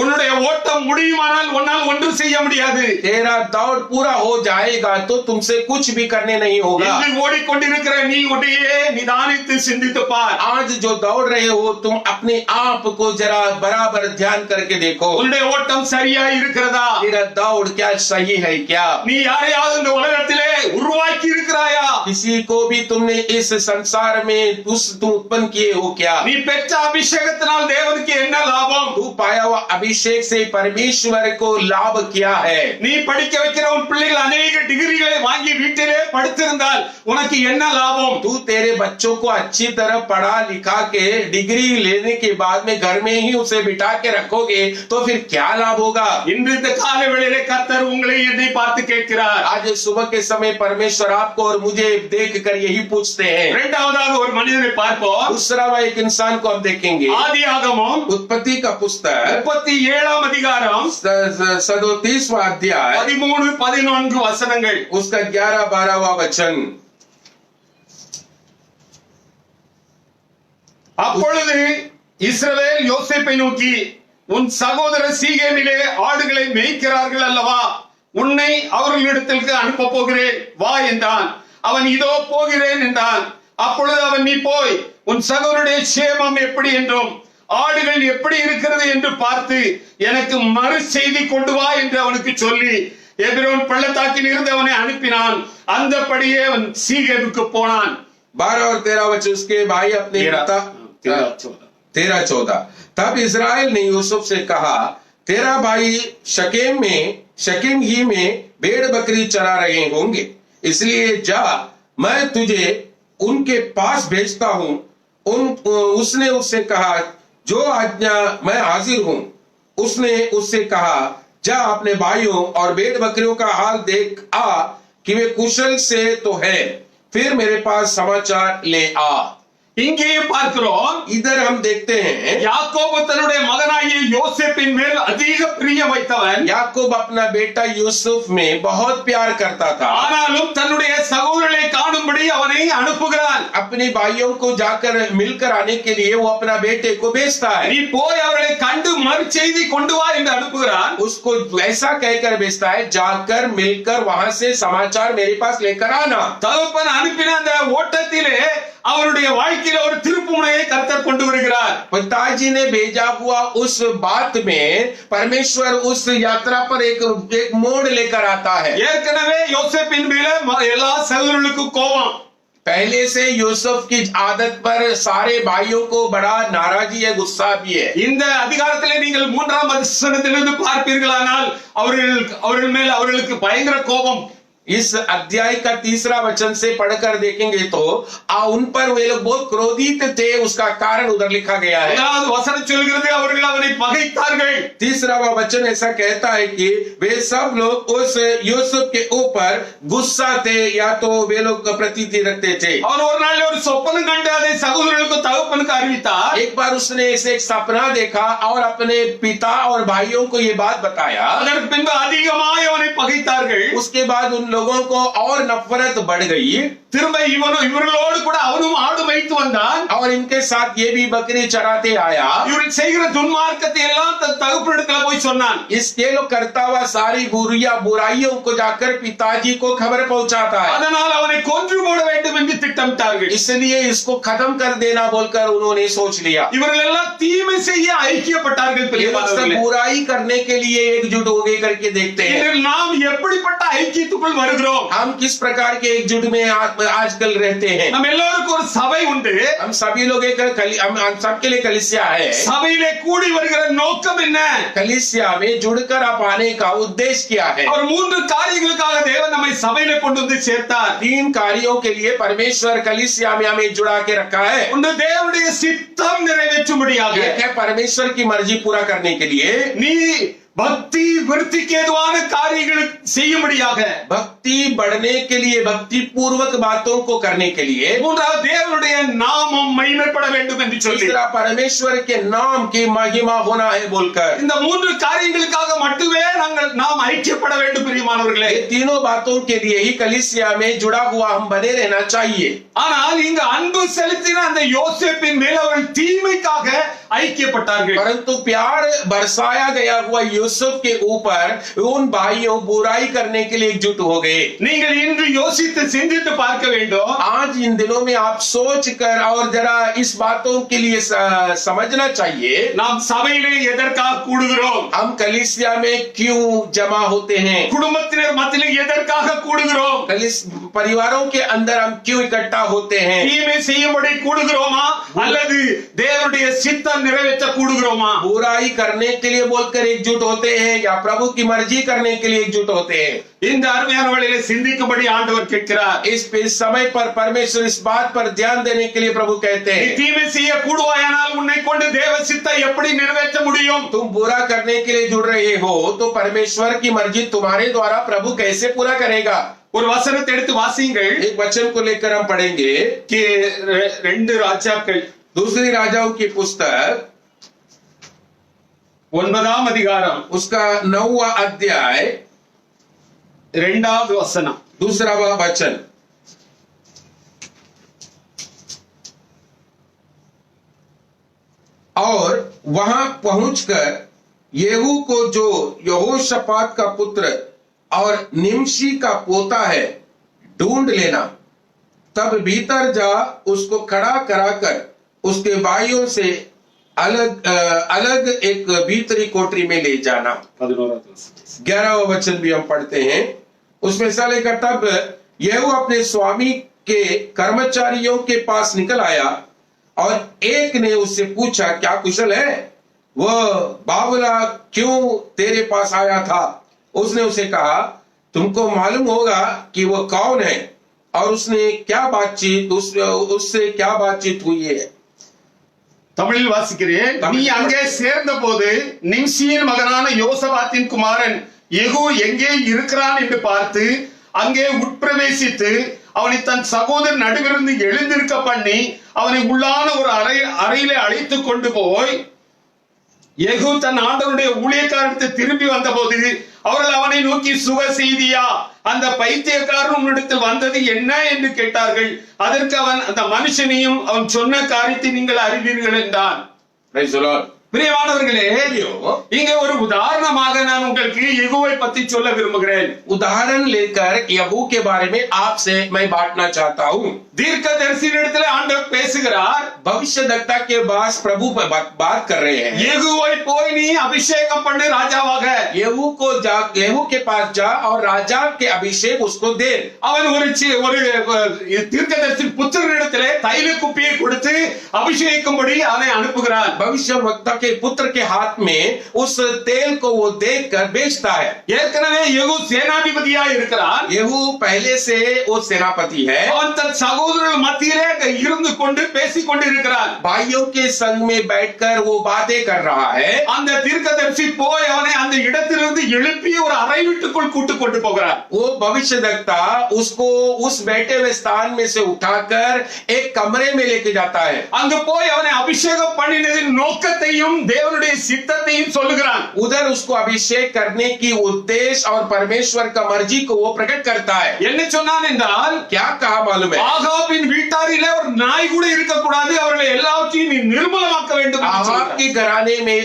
உன்னுடைய ஓட்டம் முடியுமானால் உன்னால் ஒன்றும் செய்ய முடியாது. तेरा दौड़ पूरा हो जाएगा तो तुमसे कुछ भी करने नहीं होगा। இன்று ஓடிக்கொண்டிருக்கிற நீ உன்னையே நிதானித்து சிந்தித்து பார். आज जो दौड़ रहे हो तुम अपने आप को जरा बराबर ध्यान करके देखो। உன்னுடைய ஓட்டம் சரியா இருக்கிறதா? तेरा दौड़ क्या सही है क्या? நீ யாரையாவது இந்த உலகத்திலே உருவாக்கி இருக்கிறாயா? किसी को भी तुमने इस संसार में तुम उत्पन्न किए हो क्या? நீ பெற்ற அபிஷேகத்தினால் தேவனுக்கு என்ன லாபம்? तू पाया हुआ अभिषेक से परमेश्वर को लाभ क्या है? நீ படிக்க வைக்கிற உன் பிள்ளைகள் अनेक டிகிரிகளை வாங்கி வீட்டிலே படுத்திருந்தால் உனக்கு என்ன லாபம்? तू तेरे बच्चों को अच्छी तरह पढ़ा लिखा के डिग्री लेने के बाद में घर में ही उसे बिठा के रखोगे तो फिर क्या लाभ होगा? இன்று இந்த கால வேளையிலே கர்த்தர் உங்களை என்னை பார்த்து கேட்கிறார். आज सुबह के समय परमेश्वर आपको और मुझे देख कर यही पूछते हैं। இரண்டாவதாக ஒரு மனிதனை பார்ப்போம். दूसरा एक इंसान को हम देखेंगे। ஆதியாகமம் उत्पत्ति का पुस्तक 37ஆம் அதிகாரம் 37वां अध्याय 13-14 வசனங்கள். उसका 11-12वां वचन। அப்பொழுது இஸ்ரவேல் யோசேப்பை நோக்கி, உன் சகோதரர் சீகேமிலே ஆடுகளை மேய்க்கிறார்கள் அல்லவா, உன்னை அவர்களிடத்திற்கு அனுப்ப போகிறேன், வா என்றான். அவன் இதோ போகிறேன் என்றான். அப்பொழுது அவன், நீ போய் உன் சகோதரனுடைய சேமம் எப்படி என்றும் ஆடுகள் எப்படி இருக்கிறது என்று பார்த்து எனக்கு மறு செய்தி கொண்டு வா என்று அவனுக்கு சொல்லி எபிரோன் பள்ளத்தாக்கில் இருந்து அவனை அனுப்பினான். அந்தபடியே அவன் சீகேமுக்கு போனான். 12 और 13 वचन। उसके भाई अपने पिता 13-14। तब इस्राएल ने यूसुफ से कहा, तेरा भाई शकेम ही में भेड़ बकरी चरा रहे होंगे, इसलिए जा, मैं तुझे उनके पास भेजता हूं। उसने उससे कहा, जो आज्ञा मैं हाजिर हूं। उसने उससे कहा, जा अपने भाइयों और भेड़ बकरियों का हाल देख आ कि वे कुशल से तो है, फिर मेरे पास समाचार ले आ। இங்கேயே பார்க்கிறோம், इधर हम देखते हैं யாக்கோபு தன்னுடைய மகனாகிய யோசேப்பின் மேல் அதிக பிரியம் வைத்தவன். याकूब अपना बेटा यूसुफ में बहुत प्यार करता था, ஆனாலும் தன்னுடைய சகோதரனை காணும்படி அவனை அனுப்புகிறான். अपने भाइयों को जाकर मिलकर आने के लिए वो अपना बेटे को भेजता है। நீ போய் அவர்களை கண்டு மறு செய்தி கொண்டு வா என்று அனுப்புகிறான். उसको ऐसा कहकर भेजता है, जाकर मिलकर वहां से समाचार मेरे पास लेकर आना। தகப்பன் அனுப்பின அந்த ஓட்டத்திலே அவருடைய வாழ்க்கையில ஒரு திருப்புமுனையை கர்த்தர் கொண்டு வருகிறார். पिताजी ने भेजा हुआ उस बात में परमेश्वर उस यात्रा पर एक मोड़ लेकर आता है। ஏற்கனவே யோசேப்பின் மேல எல்லா சகோதரர்களுக்கும் கோபம். पहले से यूसुफ की आदत पर सारे भाइयों को बड़ा नाराजी है, गुस्सा भी है। இந்த அதிகாரத்திலே நீங்கள் 3ஆம் வசனத்திலிருந்து பார்ப்பீர்களானால் அவர்கள் மேல் அவர்களுக்கு பயங்கர கோபம். इस अध्याय का 3रा वचन से पढ़कर देखेंगे तो उन पर वे लोग बहुत क्रोधित थे, उसका कारण उधर लिखा गया है। முதலாவது வசனம் சொல்கிறது அவர்கள் அவனை பகைத்தார்கள். 3रा वचन ऐसा कहता है कि वे सब लोग उस यूसुफ के ऊपर गुस्सा थे, या तो वे लोग प्रतीति रखते थे। அவன் ஒரு நாள் ஒரு சொப்பனம் கண்டு அதை சகோதரர்களுக்கு தகப்பனுக்கு அறிவித்தார். एक बार उसने इसे एक सपना देखा और अपने पिता और भाइयों को ये बात बताया। அதற்கு பின்பு அதிகமாய் அவனை பகைத்தார்கள். उसके बाद उन लोगों को और नफरत बढ़ गई। திரும்ப இவர்களோடு கூட அவனும் ஆடு மேய்த்து வந்தான். और इनके साथ ये भी बकरी चराते आया। இவர்கள் செய்கிற துன்மார்க்கத்தை எல்லாம் தன் தகப்பனிடத்துல போய் சொன்னான். इसके लोग करता हुआ सारी बुराइयों को जाकर पिताजी को खबर पहुंचाता है। அதனால் அவனை கொன்று போட வேண்டும் என்று திட்டமிட்டார்கள். इसलिए इसको खत्म कर देना बोलकर उन्होंने सोच लिया। இவர்கள் எல்லாம் தீமை செய்ய ஐக்கியப்பட்டார்கள். ये लोग सब बुराई करने के लिए एकजुट हो गए करके देखते हैं। இதில் நாம் எப்படிப்பட்ட ஐக்கியத்துக்குள் வருகிறோம்? हम किस प्रकार के एकजुट में आजकल रहते हैं। நம்ம எல்லாருக்கும் ஒரு சபை உண்டு. हम सभी लोग हम सबके लिए कलीसिया है। சபையிலே கூடி வருகிற நோக்கம் என்ன? कलीसिया में जुड़कर आप आने का उद्देश्य क्या है? और 3 காரியங்களுக்காக தேவன் நம்மை சபையிலே கொண்டு வந்து சேர்த்தார். 3 कार्यों के लिए परमेश्वर कलीसिया में हमें जुड़ा के रखा है। ஒன்று தேவனுடைய சித்தம் நிறைவேற்றும்படியாக. एक है परमेश्वर की मर्जी पूरा करने के लिए। நீ பக்தி விருத்திக்கு ஏதுவான காரியங்களை செய்யும்படியாக. भक्ति बढ़ने के लिए, भक्ति पूर्वक बातों को करने के लिए। மூன்றாவது தேவனுடைய நாமம் மகிமைப்பட வேண்டும் என்று சொல்லி. तीसरा परमेश्वर के नाम की महिमा होना है बोलकर। இந்த 3 காரியங்களுக்காக மட்டுமே நாம் ஐக்கியப்பட வேண்டும் பிரியமானவர்களே. ये तीनों बातों के लिए ही कलीसिया में जुड़ा हुआ हम बने रहना चाहिए। ஆனால் இங்க அன்பு செலுத்தின அந்த யோசேப்பின் மேல் அவர்கள் தீமைக்காக ஐக்கியப்பட்டார்கள். परंतु प्यार बरसाया गया हुआ यूसुफ के ऊपर उन भाइयों बुराई करने के लिए एकजुट हो गए। நீங்கள் இன்று யோசித்து சிந்தித்து பார்க்க வேண்டும். आज इन दिनों में आप सोच कर और जरा इस बातों के लिए समझना चाहिए। நாம் சபையிலே எதற்காக கூடுகிறோம்? हम कलीसिया में क्यों जमा होते हैं? குடும்பத்தினர் மத்தியிலே எதற்காக கூடுகிறோம்? परिवारों के अंदर हम क्यों इकट्ठा होते हैं? தீமை செய்யும்படி கூடுகிறோமா அல்லது தேவனுடைய சித்தம் நிறைவேற்ற கூடுகிறோமா? बुराई करने के लिए बोलकर एकजुट होते हैं या प्रभु की मर्जी करने के लिए एकजुट होते हैं? இந்த அருமையான வேளையிலே சிந்திக்கும்படி ஆண்டவர் கேட்கிறார். इस समय पर परमेश्वर इस बात पर ध्यान देने के लिए प्रभु कहते நீ हैं, தீமை செய்ய கூடுவாயானால் உன்னை கொண்டு தேவ சித்தம் எப்படி நிறைவேற்ற முடியும்? तुम बुरा करने के लिए जुड़ रहे हो तो परमेश्वर की मर्जी तुम्हारे द्वारा प्रभु कैसे पूरा करेगा? ஒரு வசனத்தை எடுத்து வாசியுங்கள். एक वचन को लेकर हम पढ़ेंगे कि 2 ராஜாக்கள் दूसरी राजाओं की पुस्तक 9ஆம் அதிகாரம் उसका 9वां अध्याय 2வது வசனம். दूसरा वचन। और वहां पहुंचकर येहू को जो यहोशापात का पुत्र और निमशी का पोता है ढूंढ लेना, तब भीतर जा उसको खड़ा कराकर उसके भाइयों से अलग एक भीतरी कोठरी में ले जाना। 11वां वचन भी हम पढ़ते हैं। उसमें से लेकर तब येहू अपने स्वामी के कर्मचारियों के पास निकल आया और एक ने उससे पूछा, क्या कुशल है? वह बावला क्यों तेरे पास आया था? उसने उसे कहा, तुमको मालूम होगा कि वह कौन है और उससे क्या बातचीत हुई है। தமிழில் வாசிக்கிறேன். நீ அங்கே சேர்ந்த போது நிம்சியின் மகனான யோசபாத்தின் குமாரன் யெகூ எங்கே இருக்கிறான் என்று பார்த்து அங்கே உட்பிரவேசித்து அவனை தன் சகோதரன் நடுவிலிருந்து எழுந்திருக்க பண்ணி அவனை உள்ளான ஒரு அறையிலே அழைத்து கொண்டு போய் யெகூ தன் ஆண்டவருடைய ஊழியக்காரத்தை திரும்பி வந்தபோது அவர்கள் அவனை நோக்கி, சுக செய்தியா? அந்த பைத்தியக்காரன் உன்னிடத்தில் வந்தது என்ன என்று கேட்டார்கள். அதற்கு அவன், அந்த மனுஷனையும் அவன் சொன்ன காரியத்தை நீங்கள் அறிவீர்கள் என்றான். Praise the Lord. பிரியமானவர்களே, प्रियो, இங்க ஒரு உதாரணமாக நான் உங்களுக்கு யெகூவை பத்தி சொல்ல விரும்புகிறேன். उदाहरण लेकर यहू के बारे में आपसे मैं बांटना चाहता हूँ। தீர்க்கதரிசியினிடத்தில் ஆண்டவர் பேசுகிறார். भविष्यद्वक्ता के पास प्रभु बात कर रहे हैं। யெகூவை போய் நீ அபிஷேகம் பண்ணு ராஜாவாக. यहू के पास जा और राजा के अभिषेक उसको दे। அவன் ஒரு தீர்க்கதரிசி புத்திரனிடத்திலே தைல குப்பியை கொடுத்து அபிஷேகிக்கும்படி அவனை அனுப்புகிறான். भविष्यवक्ता के पुत्र के हाथ में उस तेल को वो देकर बेचता है। ஏற்கனவே யெகூ சேனாதிபதியா இருக்கிறான். यहू पहले से वो सेनापति है। அவன் தன் சகோதரர்கள் மத்தியிலே இருந்து கொண்டு பேசிக் கொண்டிருக்கிறான். भाइयों के संग में बैठकर वो बातें कर रहा है। அந்த தீர்க்கதரிசி போய் அவனை அந்த இடத்திலிருந்து எழுப்பி ஒரு அறை வீட்டுக்குள் கூட்டு கொண்டு போகிறார். वो भविष्यद्वक्ता उसको उस बैठे हुए स्थान में से उठाकर एक कमरे में लेके जाता है। அங்க போய் அவனை அபிஷேகம் பண்ணினதின் நோக்கத்தையும் தேவனுடைய சித்தத்தையும் சொல்லுகிறான். उधर उसको अभिषेक करने की उद्देश्य और परमेश्वर का मर्जी को वो प्रकट करता है। என்ன சொன்னான் என்றால், क्या कहा मालूम है? ஆகாபின் வீட்டாரிலே ஒரு நாய் கூட இருக்கக்கூடாது, அவர்களை எல்லாவற்றையும் நீ நிர்மூலமாக்க வேண்டும். आहाब के घराने में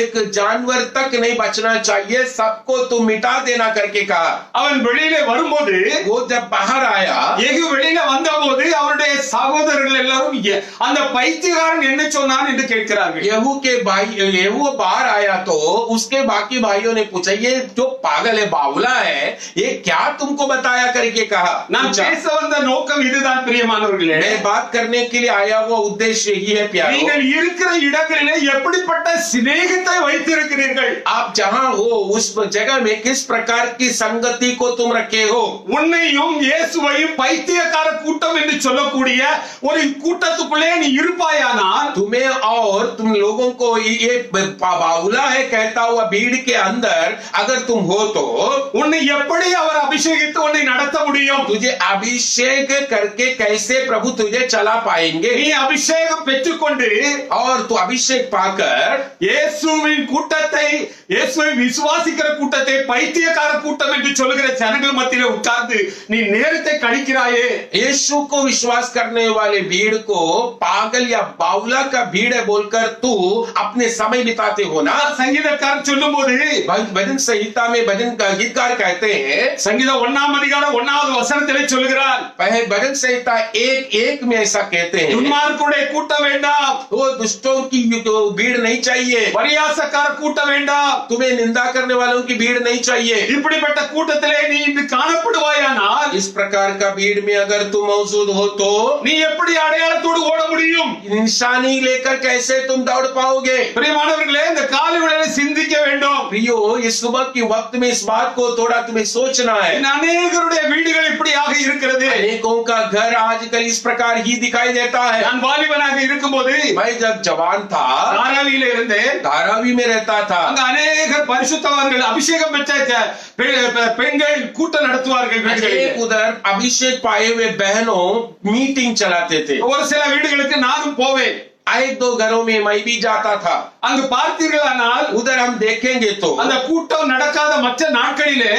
एक जानवर तक नहीं बचना चाहिए, सबको तुम मिटा देना करके कहा। அவன் வெளியிலே வரும்போது, वो जब बाहर आया, யெகூ வெளியில வந்தபோது அவருடைய சகோதரர்கள் எல்லாரும் அந்த பைத்தியக்காரன் என்ன சொன்னான் என்று கேட்கிறார்கள். यहू बाहर आया तो उसके बाकी भाइयों ने पूछा, ये जो पागल है, बावला है, ये क्या तुमको बताया करके कहा। நான் பேச வந்த நோக்கம் இதுதான் பிரியமானவர்களே. मैं बात करने के लिए आया हुआ उद्देश्य यही है प्यारो। நீங்கள் இருக்கிற இடங்களிலே எப்படிப்பட்ட சிநேகத்தை வைத்திருக்கிறீர்கள்? आप जहां हो उस जगह में किस प्रकार की संगति को तुम रखे हो। உன்னையும் இயேசுவையும் பைத்தியக்கார கூட்டம் என்று சொல்லக்கூடிய ஒரு கூட்டத்துக்குள்ளே நீ இருப்பாயானால், तुम्हें और तुम लोगों को ये बावला है कहता हुआ भीड़ के अंदर अगर तुम हो तो உன்னை எப்படி அவர் அபிஷேகித்து உன்னை நடத்த முடியும்? तुझे अभिषेक करके कैसे प्रभु तुझे चला पाएंगे। நீ அபிஷேகம் பெற்றுக்கொண்டு और तू अभिषेक पाकर இயேசுவின் கூட்டத்தை, இயேசுவை விசுவாசிக்கிற கூட்டத்தை பைத்தியக்கார கூட்டம் என்று சொல்லுகிற ஜனங்கள் மத்தியிலே உட்கார்ந்து நீ நேரத்தை கழிக்கிறாயே. यीशु को विश्वास करने वाले भीड़ को पागल या बावला का भीड़ है बोलकर तू अपने समय बिताते हो ना। சங்கீதக்காரன் சொல்லும்போது, भजन संहिता में भजन का गीतकार कहते हैं, சங்கீதம் 1ஆம் அதிகாரம் 1வது வசனத்திலே சொல்கிறார், पहले भजन संहिता 1:1 में ऐसा कहते हैं, துன்மார்க்குடைய கூட்டம் வேண்டாம், वो दुष्टों की भीड़ नहीं चाहिए, பரியாசக்கார கூட்டம் வேண்டாம், तुम्हें निंदा करने वालों की भीड़ नहीं चाहिए। இப்படிப்பட்ட கூட்டத்திலே நீ இன்று காணப்படுவாயானால், इस प्रकार का भीड़ में अगर तुम मौजूद हो तो நீ எப்படி அடையாளத்தோடு ஓட முடியும்? निशानी लेकर कैसे तुम दौड़ पाओगे। பிரியமானவர்களே, இந்த காலை வேளையிலே சிந்திக்க வேண்டும். प्रियो, इस सुबह के वक्त में इस बात को थोड़ा तुम्हें सोचना है। அநேகருடைய வீடுகள் இப்படியாக இருக்கிறது. अनेकों का घर आजकल इस प्रकार ही दिखाई देता है। நான் வாலிபனாக இருக்கும்போது मैं जब जवान था, தாராவியில இருந்தேன். धारावी में रहता था। அங்க அநேகர் பரிசுத்தவான்கள் அபிஷேகம் பெற்ற பெண்கள் கூட்டம் நடத்துவார்கள் வீடுகளிலே. एक उधर अभिषेक पाए हुए बहनों मीटिंग चलाते थे। ஒரு சில வீடுகளுக்கு நானும் போவேன். एक दो घरों में मैं भी जाता था। அங்கு பார்த்தீர்களானால் उधर हम देखेंगे तो அந்த கூட்டம் நடக்காத மற்ற நாட்களிலே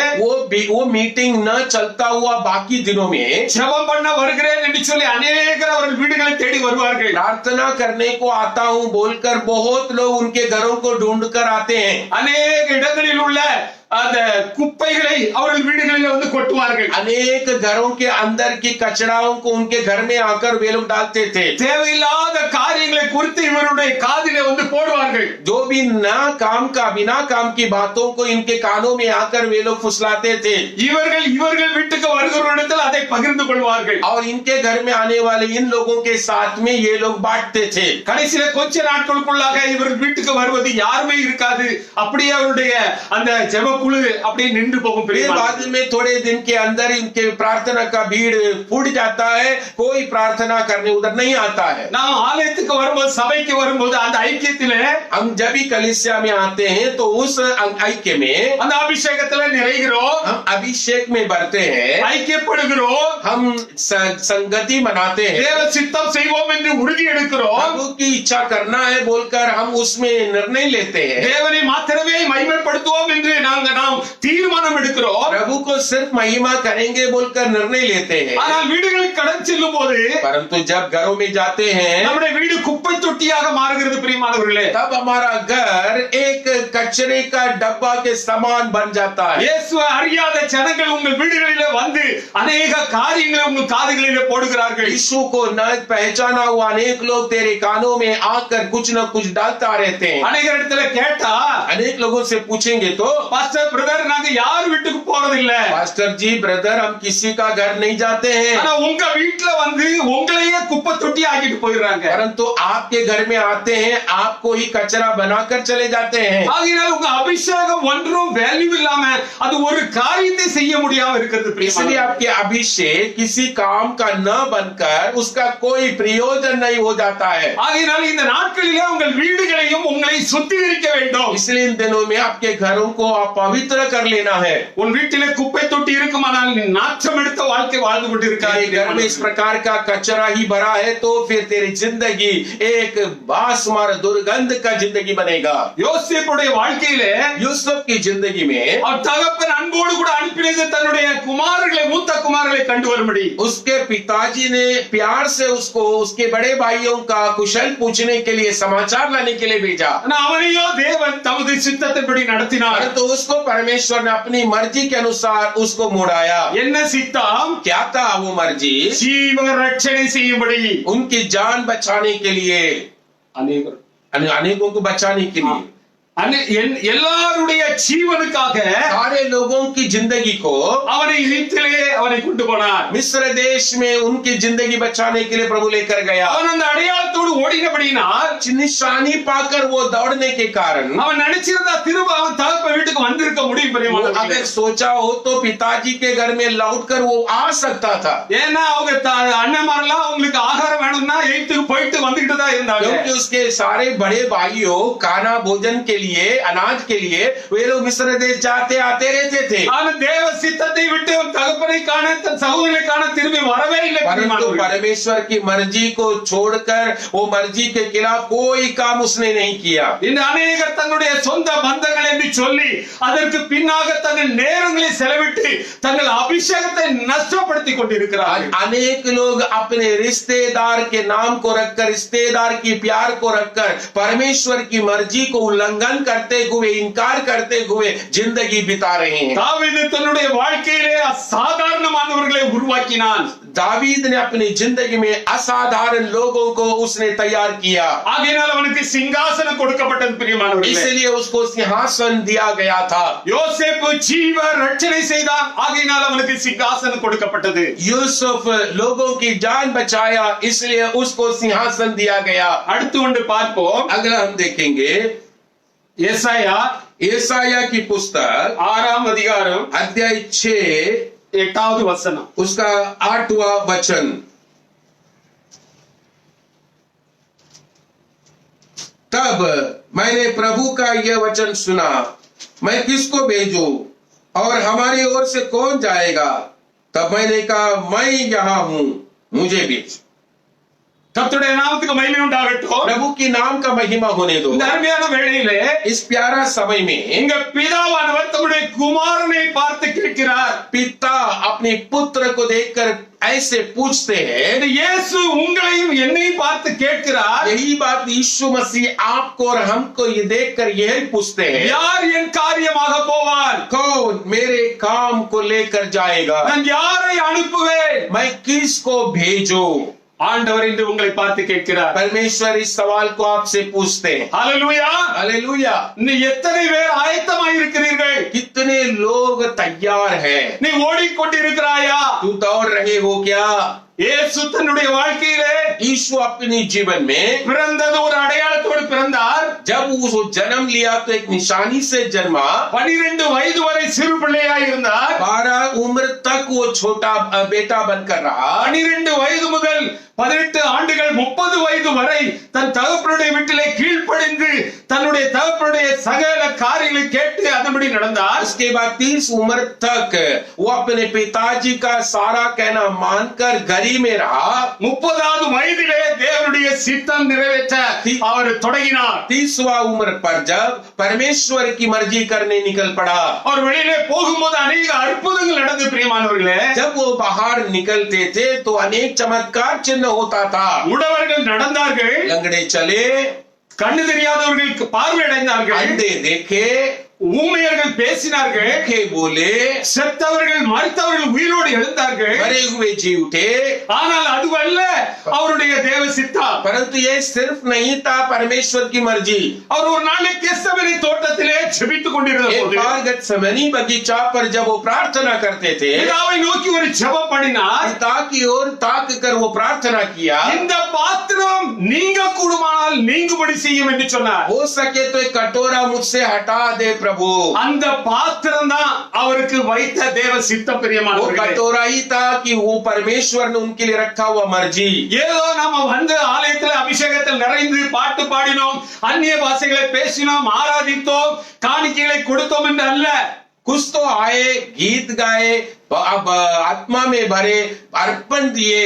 वो मीटिंग न चलता हुआ बाकी दिनों में ஜெபம் பண்ண வருகிறேன் என்று சொல்லி அநேகர் அவர்கள் வீடுகளை தேடி வருவார்கள். प्रार्थना करने को आता हूँ बोलकर बहुत लोग उनके घरों को ढूंढ कर आते हैं। அநேக இடங்களில் உள்ள அந்த குப்பைகளை அவர்கள் வீடுகளில் வந்து கொட்டுவார்கள். अनेक घरों के अंदर की कचराओं को उनके घर में आकर वे लोग डालते थे। தேவையில்லாத காரியங்களை குறித்து இவருடைய காதிலே வந்து போடுவார்கள். जो भी ना काम का बिना काम की बातों को इनके कानों में आकर वे लोग फुसलाते थे। இவர்கள் வீட்டுக்கு வருகிறவரிடத்தில் அதை பகிர்ந்து கொள்வார்கள். और इनके घर में आने वाले इन लोगों के साथ में ये लोग बांटते थे। கடைசியில கொஞ்ச நாட்களுக்குள்ளாக இவர்கள் வீட்டுக்கு வருவது யாருமே இருக்காது. அப்படியே அவருடைய அந்த ஜெப குழு அப்படியே நின்று போகும். बाद में थोड़े दिन के अंदर इनके प्रार्थना का भीड़ फूट जाता है, कोई प्रार्थना करने उधर नहीं आता है। நாம் ஆலயத்துக்கு வரும்போது, சபைக்கு வரும்போது அந்த ஐக்கியத்திலே हम जब भी कलीसिया में आते हैं तो उस ऐक्य में அந்த அபிஷேகத்திலே நிறைகிறோம், हम अभिषेक में बढ़ते हैं, ஐக்கியப்படுகிறோம், हम संगति मनाते हैं, தேவ சித்தம் செய்வோம் என்று உறுதி எடுக்கிறோம், प्रभु की इच्छा करना है बोलकर हम उसमें निर्णय लेते हैं, தேவனை மாத்திரமே மகிமைப்படுத்துவோம் என்று நாம் தீர்மானம் எடுக்கிறோம், प्रभु को सिर्फ महिमा करेंगे बोलकर निर्णय लेते हैं। ஆனால் வீடுகளுக்கு கடன் செல்லும் போது, परंतु जब घरों में जाते हैं நம்முடைய வீடு குப்பை தொட்டியாக மாறுகிறது பிரியமானவர்களே. तब हमारा घर एक कचरे का डब्बा के समान बन जाता है। இயேசுவை அறியாத ஜனங்கள் உங்கள் வீடுகளிலே வந்து அநேக காரியங்களை உங்கள் காதுகளிலே போடுகிறார்கள். यीशु को न पहचाना हुआ अनेक लोग तेरे कानों में आकर कुछ न कुछ डालता रहते हैं। அநேக இடத்துல கேட்டா अनेक लोगों से पूछेंगे तो பாஸ்டர் பிரதர் நாங்க யார் வீட்டுக்கு போறது இல்ல, पास्टर जी ब्रदर हम किसी का घर नहीं जाते हैं, ஆனா உங்க வீட்டுல வந்து உங்களையே குப்பை தொட்டி ஆக்கிட்டு போயிடுறாங்க. परंतु आपके घर में आते हैं आपको ही कचरा बनाकर चले जाते हैं। ஆகையால் உங்க அபிஷேகம் ஒன்றும் வேல்யூ இல்லாம அது ஒரு காரியத்தை செய்ய முடியாம இருக்கிறது. इसलिए आपके अभिषेक किसी काम का न बनकर उसका कोई प्रयोजन नहीं हो जाता है। ஆகையால் இந்த நாட்களிலே உங்கள் வீடுகளையும் உங்களை சுத்திகரிக்க வேண்டும். इसलिए इन दिनों में आपके घरों को आप पवित्र कर लेना है। உன் வீட்டிலே குப்பை தொட்டி இருக்குமானால் நீ நாற்றம் எடுத்த வாழ்க்கை வாழ்ந்து கொண்டிருக்காய். घर में इस प्रकार का कचरा ही भरा है तो फिर तेरी जिंदगी एक बासमार दुर्गंध का जिंदगी बनेगा। யோசேப்புடைய வாழ்க்கையிலே यूसुफ की जिंदगी में அவர் தகப்பன் அன்போடு கூட அனுப்பினது தன்னுடைய குமாரர்களை மூத்த குமாரர்களை கண்டு வரும்படி. उसके पिताजी ने प्यार से उसको उसके बड़े भाइयों का कुशल पूछने के लिए समाचार लाने के लिए भेजा। அவனையோ தேவன் தமது சித்தத்தின்படி நடத்தினார். तो उसको परमेश्वर ने अपनी मर्जी के अनुसार उसको मोड़ाया। என்ன சித்தம்? क्या था वो मर्जी? ஜீவ ரட்சணை செய்யும்படி, उनकी जान बचाने के लिए, அநேகர் अनेकों को बचाने के लिए, எல்லாருடைய ஜீவனுக்காக सारे लोगों की जिंदगी को அவனை எகிப்திலே அவனை கொண்டு போனார். मिस्र देश में उनकी जिंदगी बचाने के लिए प्रभु लेकर गया। அவன் அந்த அடையாளத்தோடு ஓடினபடியினால் निशानी पाकर वो दौड़ने के कारण அவன் நினைச்சிருந்தா திரும்ப அவன் தகப்பன் வீட்டுக்கு வந்திருக்க முடியும். अगर सोचा हो तो पिताजी के घर में लौटकर वो आ सकता था, ஏன்னா அவங்க அண்ணன்மாரெல்லாம் அவங்களுக்கு ஆகாரம் வேணும்னா எகிப்துக்கு போயிட்டு வந்துகிட்டு தான் இருந்தாங்க. क्योंकि उसके सारे बड़े भाइयों खाना भोजन के लिए अनाज के लिए वे लोग मिस्र देश जाते आते रहते थे। தேவ சித்தத்தை விட்டு தகப்பனை காண தன் சகோதரனை காண திரும்பி வரவே இல்லை. परंतु परमेश्वर की मर्जी को छोड़कर वो मर्जी के खिलाफ कोई काम उसने नहीं किया। இந்த அநேகர் தங்களுடைய சொந்த பந்தங்கள் என்று சொல்லி அதற்கு பின்னாக தங்கள் நேரங்களை செலவிட்டு தங்கள் அபிஷேகத்தை நஷ்டப்படுத்திக் கொண்டிருக்கிறார்கள். अनेक लोग अपने रिश्तेदार के नाम को रखकर, रिश्तेदार की प्यार को रखकर परमेश्वर की मर्जी को उल्लंघन करते हुए, इनकार करते हुए जिंदगी बिता रहे हैं। தாவீது தன்னுடைய வாழ்க்கையிலே அசாதாரணமானவர்களை உருவாக்கினான். दावीद ने अपनी जिंदगी में असाधारण लोगों को उसने तैयार किया, ஆகையால் அவனுக்கு சிங்காசனம் கொடுக்கப்பட்டது. பிரியமானவர்களே, इसलिए उसको सिंहासन दिया गया था। யோசேப்பு ஜீவ ரட்சணை செய்தான். ஆகையால் அவனுக்கு சிங்காசனம் கொடுக்கப்பட்டது. यूसुफ लोगों की जान बचाया, इसलिए उसको सिंहासन दिया गया। அடுத்து ஒன்று பார்ப்போம். अगला हम देखेंगे ஏசாயா येसाया की पुस्तक 6ஆம் அதிகாரம் अध्याय 6 8வது வசனம். उसका 8वां वचन। तब मैंने प्रभु का यह वचन सुना, मैं किसको भेजूं और हमारी ओर से कौन जाएगा? तब मैंने कहा मैं यहाँ हूं, मुझे भेज। கர்த்தருடைய நாமத்துக்கு மகிமை உண்டாகட்டும். प्रभु की नाम का महिमा होने दो। இந்த அருமையான வேளையிலே इस प्यारा समय में எங்க பிதாவானவர் தம்முடைய குமாரனை பார்த்து கேட்கிறார். पिता अपने पुत्र को देखकर ऐसे पूछते हैं, இயேசு உங்களையும் என்னையும் பார்த்து கேட்கிறார். यही बात यीशु मसीह आपको और हमको ये देखकर यही पूछते हैं, யார் என் காரியமாக போவார்? कौन मेरे काम को लेकर जाएगा? நான் யாரை அனுப்புவேன்? मैं किसको भेजूं? ஆண்டவர் இன்று உங்களை பார்த்து கேட்கிறார். परमेश्वर इस सवाल को आपसे पूछते हैं। ஹalleluya. हालेलुया। நீ எத்தனை பேர் ஆயத்தமாய் இருக்கிறீர்கள்? कितने लोग तैयार हैं? நீ ஓடிக்கொண்டிருக்கிறாயா? तू दौड़ रहे हो क्या? இயேசு தன்னுடைய வாழ்க்கையிலே यीशु अपनी जीवन में பிறந்தது ஒரு அடையாளத்தோடு பிறந்தார். जब वो जन्म लिया तो एक निशानी से जन्मा। 12 வயது வரை சிறு பிள்ளையாய் இருந்தார். 12 उम्र तक वो छोटा बेटा बनकर रहा। 12 வயது முதல் 18 ஆண்டுகள் 30 வயது வரை தன் தகப்பனுடைய வீட்டிலே கீழ்ப்படிந்து தன்னுடைய தகப்பனுடைய சகல காரியங்களை கேட்டு அதன்படி நடந்தார். उसके बाद 30 उम्र तक वो अपने पिताजी का सारा कहना मानकर गरी में रहा। 30வது வயதிலே தேவனுடைய சித்தம் நிறைவேற்ற அவர் தொடங்கினார். 30वां उम्र पर जब परमेश्वर की मर्जी करने निकल पड़ा, அவர் வெளியிலே போகும்போது अनेक அற்புதங்கள் நடந்து பிரியமானவர்களே. जब वो बाहर निकलते थे तो अनेक चमत्कार चिन्ह होता था. முடவர்கள் நடந்தார்கள், लंगड़े चले, கண்ணு தெரியாதவர்களுக்கு பார்வை அடைந்தார்கள், अंधे देखे, ஊமையர்கள் பேசினார்கள், भूखे बोले, செத்தவர்கள் மரித்தவர்கள் உயிரோடு எழுந்தார்கள். मरे हुए जी उठे. ஆனால் அதுவல்ல அவருடைய தேவ சித்தம். परंतु ये सिर्फ नहीं था परमेश्वर की मर्जी. அவர் ஒரு நாளைக்கு கெத்செமனே தோட்டத்திலே ஜெபித்துக் கொண்டிருந்த एक போது बार गत्सेमनी बगीचा पर जब वो प्रार्थना करते थे, பிதாவை நோக்கி ஒரு ஜெபம் பண்ணினார். पिता की ओर ताक कर वो प्रार्थना किया, இந்த பாத்திரம் நீங்க கூடுமானால் நீங்கும்படி செய்யும் என்று சொன்னார். हो सके तो एक कटोरा मुझसे हटा दे प्रभु. அந்த பாத்திரம் தான் அவருக்கு வைத்த தேவ சித்தம் वो பிரியமானவர்களே. कटोरा ही था कि वो परमेश्वर ने उनके लिए रखा हुआ मर्जी. ஏதோ நாம வந்து ஆலயத்தில் அபிஷேகத்தில் நிறைந்து பாட்டு பாடினோம், அந்நிய பாஷைகளை பேசினோம், ஆராதித்தோம், காணிக்கைகளை கொடுத்தோம் என்று அல்ல. कुछ तो आए, गीत गाए, अब आत्मा में भरे, अर्पण दिए,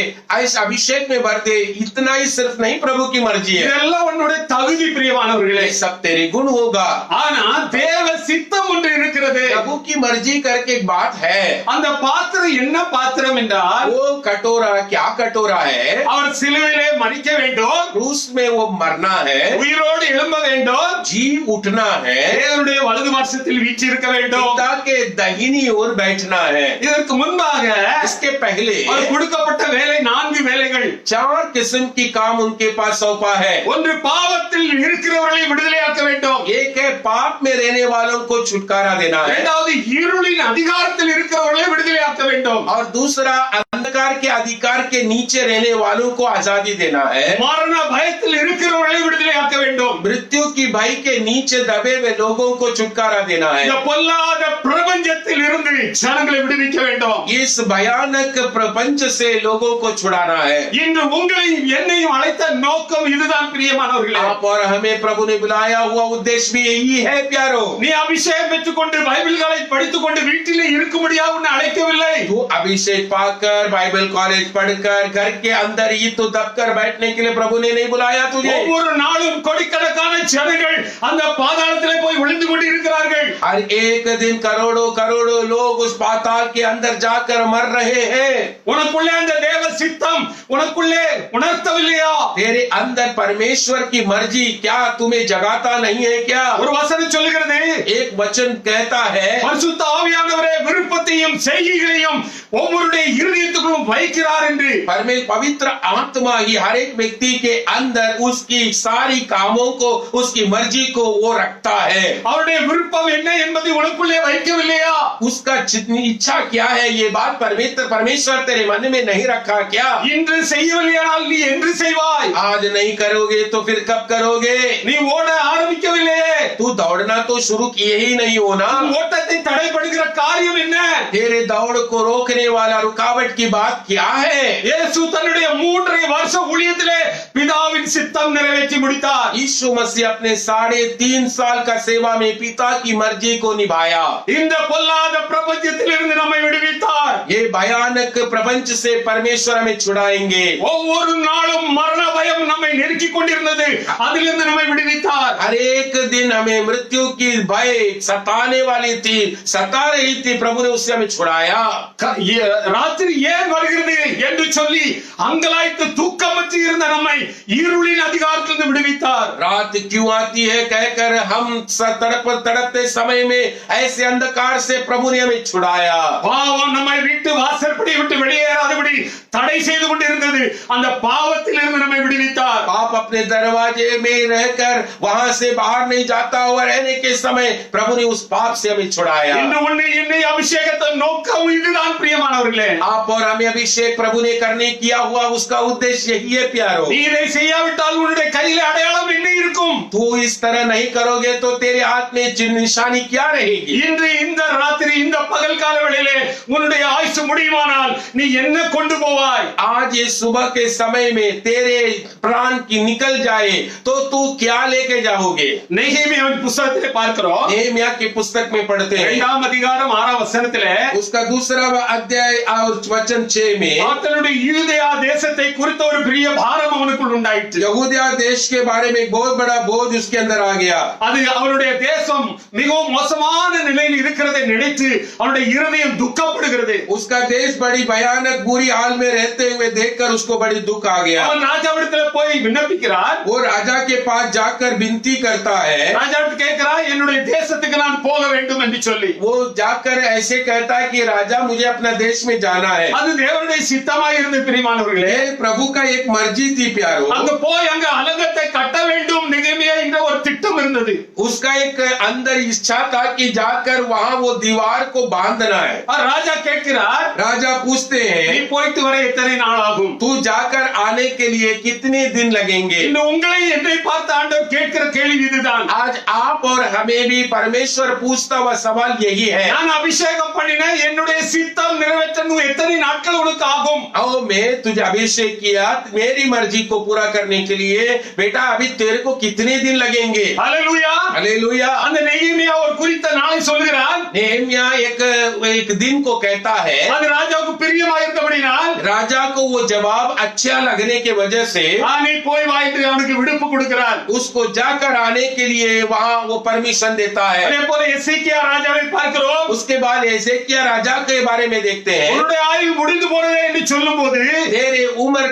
इस अभिषेक में भरते, इतना ही सिर्फ नहीं प्रभु की मर्जी है. இதெல்லாம் உன்னுடைய தகுதி பிரியமானவர்களே. ये सब तेरे गुण होगा. ஆனா தேவ சித்தம் ஒன்று இருக்கிறது. प्रभु की मर्जी करके एक बात है. அந்த பாத்திரம் என்ன பாத்திரம் என்றால், वो कटोरा क्या कटोरा है? அவர் சிலுவையிலே மரிக்க வேண்டும், क्रूस में वो मरना है, உயிரோடு எழும்ப வேண்டும், जी उठना है, தேவனுடைய வலது பார்சத்தில் வீற்றிருக்க வேண்டும். पिता के दाहिनी ओर बैठना है. இதற்கு முன்பாக इसके पहले அவர் கொடுக்கப்பட்ட வேலை 4 வேலைகள். 4 किस्म की काम उनके पास सौंपा है. ஒன்று பாவத்தில் இருக்கிறவர்களை விடுதலையாக்க வேண்டும். एक है पाप में रहने वालों को छुटकारा देना है, இரண்டாவது இருளின் அதிகாரத்தில் இருக்கிறவர்களை விடுதலையாக்க வேண்டும். और दूसरा अंधकार के अधिकार के नीचे रहने वालों को आजादी देना है. மரண பயத்தில் இருக்கிறவர்களை விடுதலையாக்க வேண்டும். मृत्यु की भय के नीचे दबे हुए लोगों को छुटकारा देना है. இந்த பொல்லாத பிரபஞ்சத்தில் இருந்து ஜனங்களை விடுவிக்க வேண்டும். इस भयानक प्रपंच से लोगों को छुड़ाना है. இன்று உங்களையும் என்னையும் அழைத்த நோக்கம் இதுதான் பிரியமானவர்களே. आप और हमें प्रभु ने बुलाया हुआ उद्देश्य भी यही है प्यारो. நீ அபிஷேகம் பெற்றுக்கொண்டு பைபிள்களை படித்துக் கொண்டு வீட்டிலே இருக்கும்படியாக உன்னை அழைக்கவில்லை. तू अभिषेक पाकर बाइबल कॉलेज पढ़कर घर के अंदर ही तो दबकर बैठने के लिए प्रभु ने नहीं बुलाया तुझे. ஒவ்வொரு நாளும் கோடிக்கணக்கான ஜனங்கள் அந்த பாதாளத்திலே போய் விழுந்து கொண்டு இருக்கிறார்கள். हर एक दिन करोड़ों करोड़ों लोग उस पाताल के अंदर जाकर मर रहे हैं. உனக்குள்ளே அந்த தேவ சித்தம் உனக்குள்ளே உணர்த்தவில்லையா? तेरे अंदर परमेश्वर की मर्जी क्या तुम्हें जगाता नहीं है क्या? ஒரு வசனம் சொல்லுகிறது, एक वचन कहता है, பரிசுத்த ஆவியானவரே விருப்பத்தையும் செய்கைகளையும் ஒவ்வொருடைய இருதயத்துக்குள்ளும் வைக்கிறார் என்று. पवित्र आत्मा ही हर एक व्यक्ति के अंदर उसकी सारी कामों को, उसकी मर्जी को वो रखता है. அவருடைய விருப்பம் என்ன என்பதை உனக்குள்ளே வைக்கவில்லையா? उसका जितनी इच्छा क्या है ये बात परमेश्वर तेरे मन में नहीं रखा क्या? இன்று செய்யவில்லையானால் நீ என்று செய்வாய்? आज नहीं करोगे तो फिर कब करोगे? நீ ஓட ஆரம்பிக்கவில்லையே, तू दौड़ना तो शुरू किए ही नहीं हो ना. ஓட்டத்தை தடைப்படுகிற காரியம் என்ன? तेरे दौड़ को रोकने वाला रुकावट की बात क्या है? இயேசு தன்னுடைய 3.5 வருஷ ஊழியத்திலே பிதாவின் சித்தம் நிறைவேற்றி முடித்தார். यीशु मसीह अपने 3.5 साल का सेवा में पिता की मर्जी को निभाया. இந்த பொல்லாத பிரபஞ்சத்திலிருந்து நம்மை விடுவித்தார். ये भयानक प्रपंच से परमेश्वर हमें छुड़ाएंगे. ஒவ்வொரு நாளும் மரண பயம் நம்மை நெருக்கிக் கொண்டிருந்தது, அதிலிருந்து நம்மை விடுவித்தார். हर एक दिन हमें मृत्यु की भय सताने वाली थी, सता रही थी, प्रभु ने उससे हमें छुड़ाया. ராத்திரி ஏன் வருகிறது என்று சொல்லி அங்கலாய்த்து தூக்கமற்று இருந்த நம்மை இருளின் அதிகாரத்திலிருந்து விடுவித்தார். रात क्यों आती है कहकर हम तड़पते समय में ऐसे अंधकार से प्रभु ने हमें छुड़ाया. பாவம் நம்மை விட்டு வாசற்படி விட்டு வெளியேறாதபடி தடை செய்து கொண்டிருந்தது, அந்த பாவத்திலிருந்து நம்மை விடுவித்தார். पाप अपने दरवाजे में रहकर वहां से बाहर नहीं जाता हुआ रहने के समय प्रभु ने उस पाप से हमें छुड़ाया. இன்று உன்னை என்னை அபிஷேகத்தின் நோக்கம் இதுதான் பிரியமானவர்களே. आप और हमें अभिषेक प्रभु ने करने किया हुआ उसका उद्देश्य यही है प्यारो. நீ இதை செய்யாவிட்டால் உன்னுடைய கையில அடையாளம் என்ன இருக்கும்? இருக்கும்? तू इस तरह नहीं करोगे तो तेरे हाथ में निशानी क्या रहेगी? இன்று இந்த ராத்திரி இந்த பகல் கால வேளையிலே உன்னுடைய ஆயுசு முடியுமானால் நீ என்ன கொண்டு போவாய்? आज ये सुबह के समय में तेरे प्राण की निकल जाए तो तू क्या लेके जाओगे? நெகேமியாவின் புத்தகத்திலே பார்க்கிறோம். नेहमिया की पुस्तक में पढ़ते हैं, 2ஆம் அதிகாரம் 6ஆம் வசனத்திலே उसका दूसरा अध्याय और वचन 6 में அவனுடைய யூதேயா தேசத்தை குறித்த ஒரு பெரிய பாரம் அவனுக்குள் உண்டாயிற்று. यहूदिया देश के बारे में एक बहुत बड़ा बोझ उसके अंदर आ गया। அது அவனுடைய தேசம் மிகவும் மோசமான நிலையில் இருக்கிறதை நினைத்து அவனுடைய இருதயம் துக்கப்படுகிறது. उसका देश बड़ी भयानक बुरी हाल में रहते हुए देखकर उसको बड़ी दुख आ गया। அவன் ராஜாவிடத்தில் போய் விண்ணப்பிக்கிறார். वो राजा के पास जाकर विनती करता है, ராஜாவிடம் கேட்கிறார், என்னுடைய தேசத்துக்கு நான் போக வேண்டும் என்று சொல்லி. वो जाकर ऐसे कहता है कि राजा मुझे अपना देश में जाना है। அது தேவனுடைய சித்தமாய் இருந்த பிரியமானவர்களே, ये प्रभु का एक मर्जी थी प्यारो। அங்க போய் அங்க அலங்கத்தை கட்ட வேண்டும் நெகேமியா என்ற ஒரு திட்டம் இருந்தது. उसका एक अंदर इच्छा था कि जाकर वहां वो दीवार को बांधना है। ராஜா கேட்கிறார், राजा पूछते நீ हैं, போயிட்டு வர எத்தனை நாள் ஆகும்? तू जाकर आने के लिए कितने दिन लगेंगे? இன்னும் உங்களை என்னை பார்த்து ஆண்டவர் கேட்கிற கேள்வி இதுதான். आज आप और हमें भी परमेश्वर पूछता हुआ सवाल यही है, நான் அபிஷேகம் பண்ணின என்னுடைய சித்தம் நிறைவேற்ற எத்தனை நாட்கள் உனக்கு ஆகும்? आओ मैं तुझे अभिषेक किया, मेरी मर्जी को पूरा करने के लिए बेटा अभी तेरे को कितने दिन लगेंगे? ஹல்லேலூயா. हालेलुया। அந்த நெகேமியா ஒரு குறித்த நாளை சொல்கிறான். नेहमिया एक दिन को कहता है, அது ராஜாவுக்கு பிரியமா இருந்தபடினால் राजा को वो जवाब अच्छा लगने की वजह से நீ போய் வா என்று அவனுக்கு விடுப்பு கொடுக்கிறார். उसको जाकर आने के लिए वहां वो परमिशन देता है। அதே போல எசேக்கியா ராஜாவை பார்க்கிறோம். उसके बाद एसेकिया राजा के बारे में देखते हैं, உன்னுடைய ஆயுள் முடிந்து போனதே என்று சொல்லும்போது तेरे उम्र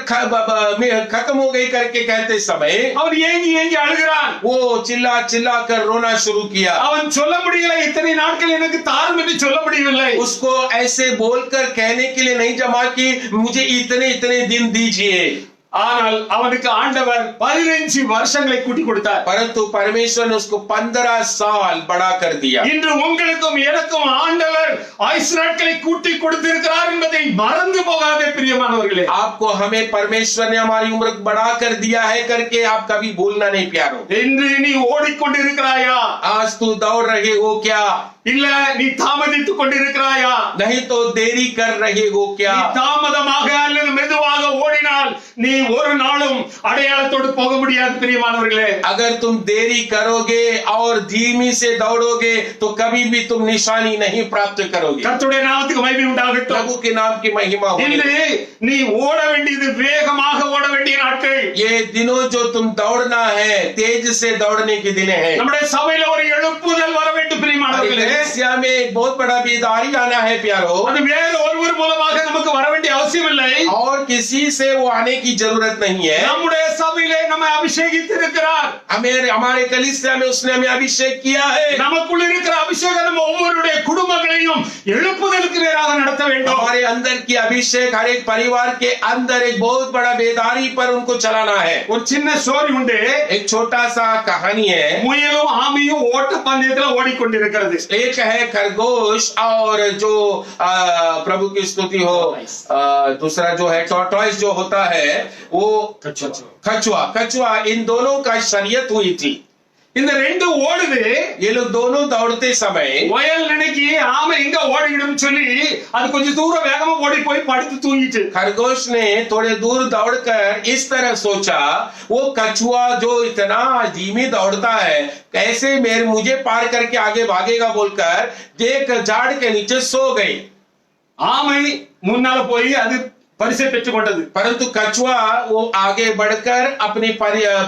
खत्म हो गई करके कहते समय அவன் ஏங்கி ஏங்கி அழுகிறான். वो चिल्ला चिल्ला कर रोना शुरू किया। அவன் சொல்ல முடியல, இத்தனை நாட்கள் எனக்கு தாரும் என்று சொல்ல முடியவில்லை. उसको ऐसे बोलकर कहने के लिए नहीं जमा कि मुझे इतने इतने दिन दीजिए, ஆனால் அவனுக்கு ஆண்டவர் 15 வருஷங்களை கூட்டி கொடுத்தார். परंतु परमेश्वर ने उसको 15 साल बड़ा कर दिया। இன்று உங்களுக்கும் எனக்கும் ஆண்டவர் ஆயுசு நாட்களை கூட்டி கொடுத்திருக்கிறார் என்பதை மறந்து போகாதே பிரியமானவர்களே. आपको हमें परमेश्वर ने हमारी उम्र बढ़ा कर दिया है करके आप कभी भूलना नहीं प्यारो। இன்று நீ ஓடிக்கொண்டிருக்கிறாயா? आज तू दौड़ रहे हो क्या? இல்ல நீ தாமதித்துக் கொண்டிருக்கிறாயா? नहीं तो देरी कर रहे हो क्या? நீ தாமதமாக அல்லது மெதுவாக ஓடினால் நீ ஒரு நாளும் அடையாளத்தோடு போக முடியாது பிரியமானவர்களே. अगर तुम देरी करोगे और धीमी से दौड़ोगे तो कभी भी तुम निशानी नहीं प्राप्त करोगे। கர்த்தருடைய நாமத்துக்கு மகிமை உண்டாகட்டும். प्रभु के नाम की महिमा हो। இன்று நீ ஓட வேண்டியது வேகமாக ஓட வேண்டிய நாட்கள். ये दिनों जो तुम दौड़ना है तेज से दौड़ने के दिन है। நம்முடைய சபையில ஒரு எழுப்புதல் வர வேண்டும் பிரியமானவர்களே. कलीसिया में एक बहुत बड़ा बेदारी आना है प्यारो। அது வேற ஒருவர் மூலமாக நமக்கு வர வேண்டிய அவசியம் இல்லை. और किसी से वो आने की जरूरत नहीं है। நம்முடைய சபையிலே நம்மை அபிஷேகித்திருக்கிறார். हमारे कलीसिया में उसने हमें अभिषेक किया है। நமக்குள் இருக்கிற அபிஷேகம் நம்ம ஒவ்வொருடைய குடும்பங்களையும் எழுப்புதலுக்கு நேராக நடத்த வேண்டும். हमारे अंदर की अभिषेक हर एक परिवार के अंदर एक बहुत बड़ा बेदारी पर उनको चलाना है। ஒரு சின்ன ஸ்டோரி உண்டு. एक छोटा सा कहानी है। முயலும் ஆமையும் ஓட்ட பந்தயத்துல ஓடிக்கொண்டிருக்கிறது. एक है खरगोश और जो प्रभु की स्तुति हो, दूसरा जो है टॉर्टॉइस जो होता है वो कछुआ, इन दोनों का शरीयत हुई थी। இந்த ரெண்டு ஓடுது. ये लोग दोनों दौड़ते समय முயல் நினைக்கி ஆமை எங்க ஓடிடும் சொல்லி அது கொஞ்சம் தூரம் வேகமா ஓடி போய் படுத்து தூங்கிச்சு. खरगोश ने थोड़े दूर दौड़कर इस तरह सोचा, वो कछुआ जो इतना धीमी दौड़ता है कैसे मुझे पार करके आगे भागेगा बोलकर एक झाड़ के नीचे सो गई। ஆமை முன்னால போய் அது பரிசை பெற்றுக் கொண்டது. परंतु कछुआ वो आगे बढ़कर अपनी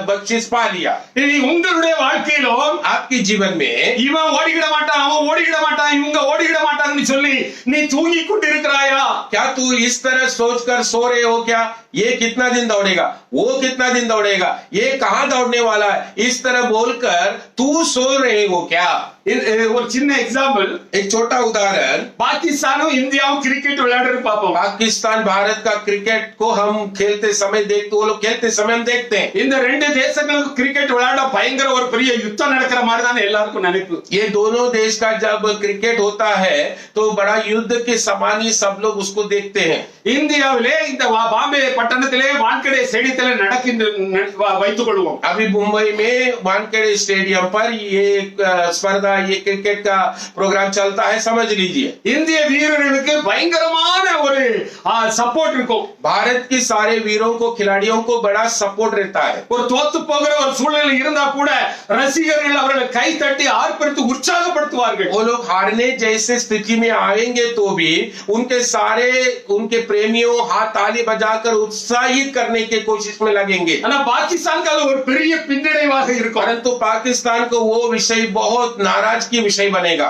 बख्शिश पा लिया। இனி உங்களுடைய வாழ்க்கையிலும் आपके जीवन में இவன் ஓடிக்கிட மாட்டான், அவன் ஓடிக்கிட மாட்டான், இவங்க ஓடிக்கிட மாட்டாங்கன்னு சொல்லி நீ தூங்கி கொண்டிருக்கிறாயா? क्या तू इस तरह सोचकर सो रहे हो क्या? ये कितना दिन दौड़ेगा, वो कितना दिन दौड़ेगा, ये कहां दौड़ने वाला है, इस तरह बोलकर तू सो रहे हो क्या? ஒரு சின்ன எக்ஸாம்பிள். एक छोटा उदाहरण, பாகிஸ்தானும் இந்தியாவும் கிரிக்கெட் விளையாடுறது பார்ப்போம். पाकिस्तान भारत का क्रिकेट को हम खेलते समय देखते, वो लोग खेलते समय हम देखते हैं। இந்த ரெண்டு தேசங்களுக்கும் கிரிக்கெட் விளையாட பயங்கர ஒரு பெரிய யுத்தம் நடக்கிற மாதிரி தான் எல்லாருக்கும் நினைப்பு. ये दोनों देश का जब क्रिकेट होता है तो बड़ा युद्ध के समान ही सब लोग उसको देखते हैं। இந்தியாவிலே இந்த பாம்பே பட்டணத்திலே வான்கடை ஸ்டேடியத்தில் நடக்கின்ற வைத்துக் கொள்வோம். अभी मुंबई में वानखेड़े स्टेडियम पर ये स्पर्धा, ये क्रिकेट का प्रोग्राम चलता है, समझ लीजिए. இந்திய வீரர்களுக்கு பயங்கரமான ஒரு சப்போர்ட் இருக்கும். भारत के सारे वीरों को, खिलाड़ियों को बड़ा सपोर्ट रहता है. ஒரு தோத்து போகிற ஒரு சூழ்நிலை இருந்தா கூட ரசிகர்கள் அவர்களை கை தட்டி ஆர்ப்பரித்து உற்சாகப்படுத்துவார்கள். वो लोग हारने जैसे स्थिति में आएंगे तो भी उनके सारे उनके प्रेमियों हाथ ताली बजाकर उत्साहित करने की कोशिश में लगेंगे. ஆனா பாகிஸ்தான் அது ஒரு பெரிய பின்னடைவாக இருக்கும். परंतु पाकिस्तान को वो विषय बहुत नाराजगी विषय बनेगा.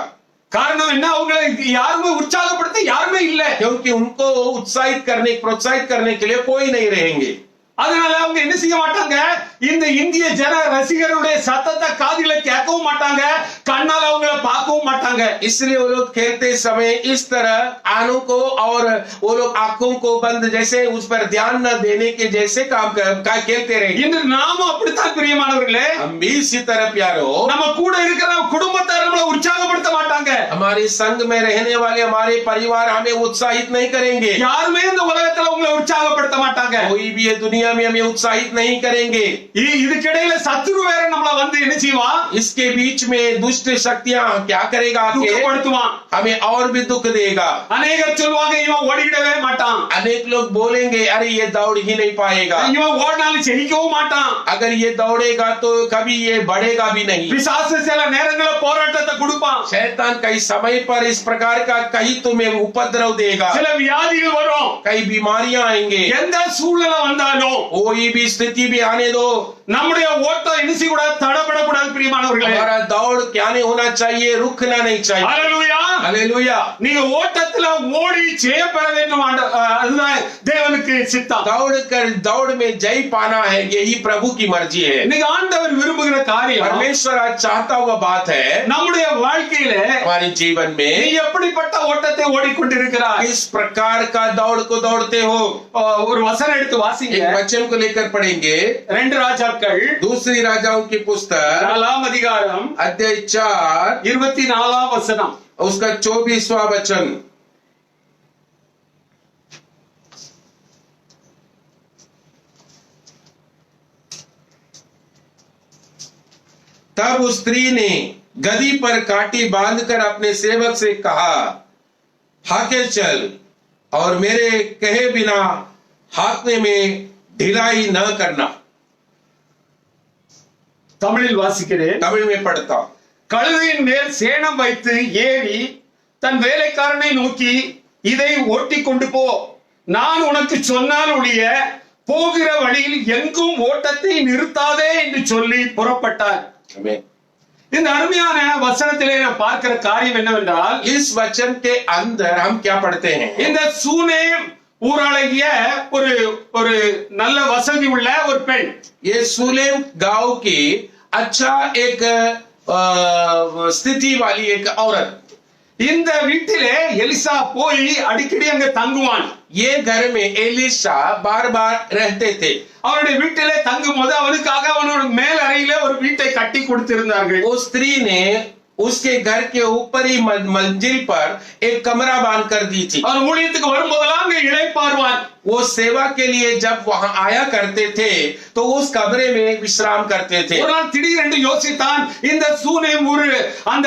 காரணம் என்ன? அவங்களை யாருமே உற்சாகப்படுத்த யாருமே இல்ல. क्योंकि उनको उत्साहित करने, प्रोत्साहित करने के लिए कोई नहीं रहेंगे. அதனால அவங்க என்ன செய்ய மாட்டாங்க? இந்த இந்திய ஜன ரசிகருடைய சத்தத்தை காதில கேட்கவும் மாட்டாங்க, கண்ணால அவங்கள பார்க்கவும் மாட்டாங்க. इसलिए वो लोग खेलते समय इस तरह कानों को और वो लोग आंखों को बंद जैसे उस पर ध्यान न देने के जैसे काम खेलते रहेंगे. இன்று நாமும் அப்படித்தான் பிரியமானவர்களே. हम भी इसी तरह प्यारो, நம்ம கூட இருக்கிற குடும்பத்தார் நம்மளை உற்சாகப்படுத்த மாட்டாங்க. हमारे संग में रहने वाले हमारे परिवार हमें उत्साहित नहीं करेंगे. யாருமே இந்த உலகத்துல உங்களை உற்சாகப்படுத்த மாட்டாங்க. कोई भी ये दुनिया में हमें उत्साहित नहीं करेंगे. இதுக்கிடையில சத்துரு வேற நம்மள வந்து என்ன செய்வான்? इसके बीच में दुष्ट शक्तियां क्या करेगा? துக்கப்படுத்துவான். हमें और भी दुख देगा. அநேகர் சொல்வாங்க இவன் ஓடிடவே மாட்டான். अनेक लोग बोलेंगे अरे ये दौड़ ही नहीं पाएगा. இவன் ஓடினாலும் ஜெயிக்கவும் மாட்டான். अगर ये दौड़ेगा तो कभी ये बढ़ेगा भी नहीं. பிசாசு சில நேரங்களில் போராட்டத்தை கொடுப்பான். शैतान कई समय पर इस प्रकार का कहीं तुम्हें उपद्रव देगा. சில வியாதிகள் வரும். कई बीमारियां आएंगे. எந்த சூழ்நிலை வந்தாலும் कोई भी स्थिति भी आने दो, நம்முடைய ஓட்டம் என்ன செய்யக்கூடாது? தடபடக்கூடாது பிரியமானவர்களே. हमारा दौड़ क्या नहीं होना चाहिए, रुकना नहीं चाहिए. ஹல்லேலூயா, हालेलुया. நீங்க ஓட்டத்துல ஓடி ஜெயம் பெற வேண்டும், அதுதான் தேவனுக்கு சித்தம். दौड़ में जय पाना है, यही प्रभु की मर्जी है. இன்னைக்கு ஆண்டவர் விரும்புகிற காரியம், परमेश्वर आज चाहता हुआ बात है நம்முடைய வாழ்க்கையில हमारे जीवन நீ में, எப்படிப்பட்ட ஓட்டத்தை ஓடிக்கொண்டிருக்கிறாய்? किस प्रकार का दौड़ को दौड़ते हो. ஒரு வசனம் எடுத்து வாசிங்க. एक वचन को लेकर पढ़ेंगे. 2 ராஜாக்கள் दूसरी राजाओं की पुस्तक 4 அதிகாரம் अध्याय 4 24 வசனம். उसका 24वां वचन. तब उस स्त्री ने गदी पर काटी बांधकर अपने सेवक से कहा, हाके चल और मेरे कहे बिना हाकने में ढिलाई न करना. தமிழில் வாசிக்கிறேன். तमिल में पढ़ता हूं. கழுதையின் மேல் சேணம் வைத்து ஏறி தன் வேலைக்காரனை நோக்கி, இதை ஓட்டி கொண்டு போ, நான் உனக்கு சொன்னால் ஒழிய போகிற வழியில் எங்கும் ஓட்டத்தை நிறுத்தாதே என்று சொல்லி புறப்பட்டார். आमीन. இந்த அருமையான வசனத்திலே நாம் பார்க்கிற காரியம் என்னவென்றால், इस वचन के अंदर हम क्या पढ़ते हैं? இந்த சூனேம் ஊராளகிய ஒரு ஒரு நல்ல வசதி உள்ள ஒரு பெண், ये सुलेम गांव की अच्छा एक स्थिति वाली एक औरत. இந்த வீட்டிலே எலிசா போய் அடிக்கடி அங்க தங்குவான். ये घर में एलिशा बार बार रहते थे. அவருடைய வீட்டிலே தங்கும் போது அவனுக்காக அவனோட மேல் அறையிலே ஒரு வீட்டை கட்டி கொடுத்திருந்தார்கள். उस स्त्री ने उसके घर के ऊपरी मंजिल पर एक कमरा बांध कर दी थी. அவன் ஊழியத்துக்கு வரும்போதெல்லாம் அங்கே இளைப்பாறுவான். वो सेवा के लिए जब वहां आया करते थे तो उस कमरे में विश्राम करते थे. ஒரு நாள் திடீரென்று யோசித்தான், இந்த சூனேம் ஊரு அந்த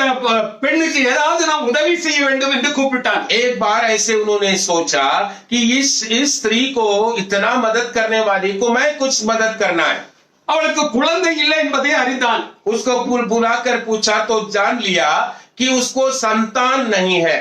பெண்ணுக்கு ஏதாவது நாம் உதவி செய்ய வேண்டும் என்று கூப்பிட்டான். एक बार ऐसे उन्होंने सोचा कि इस स्त्री को इतना मदद करने वाली को मैं कुछ मदद करना है. அவளுக்கு குழந்தை இல்லை என்பதை அறிந்தான். उसको बुलाकर पूछा तो जान लिया कि उसको संतान नहीं है.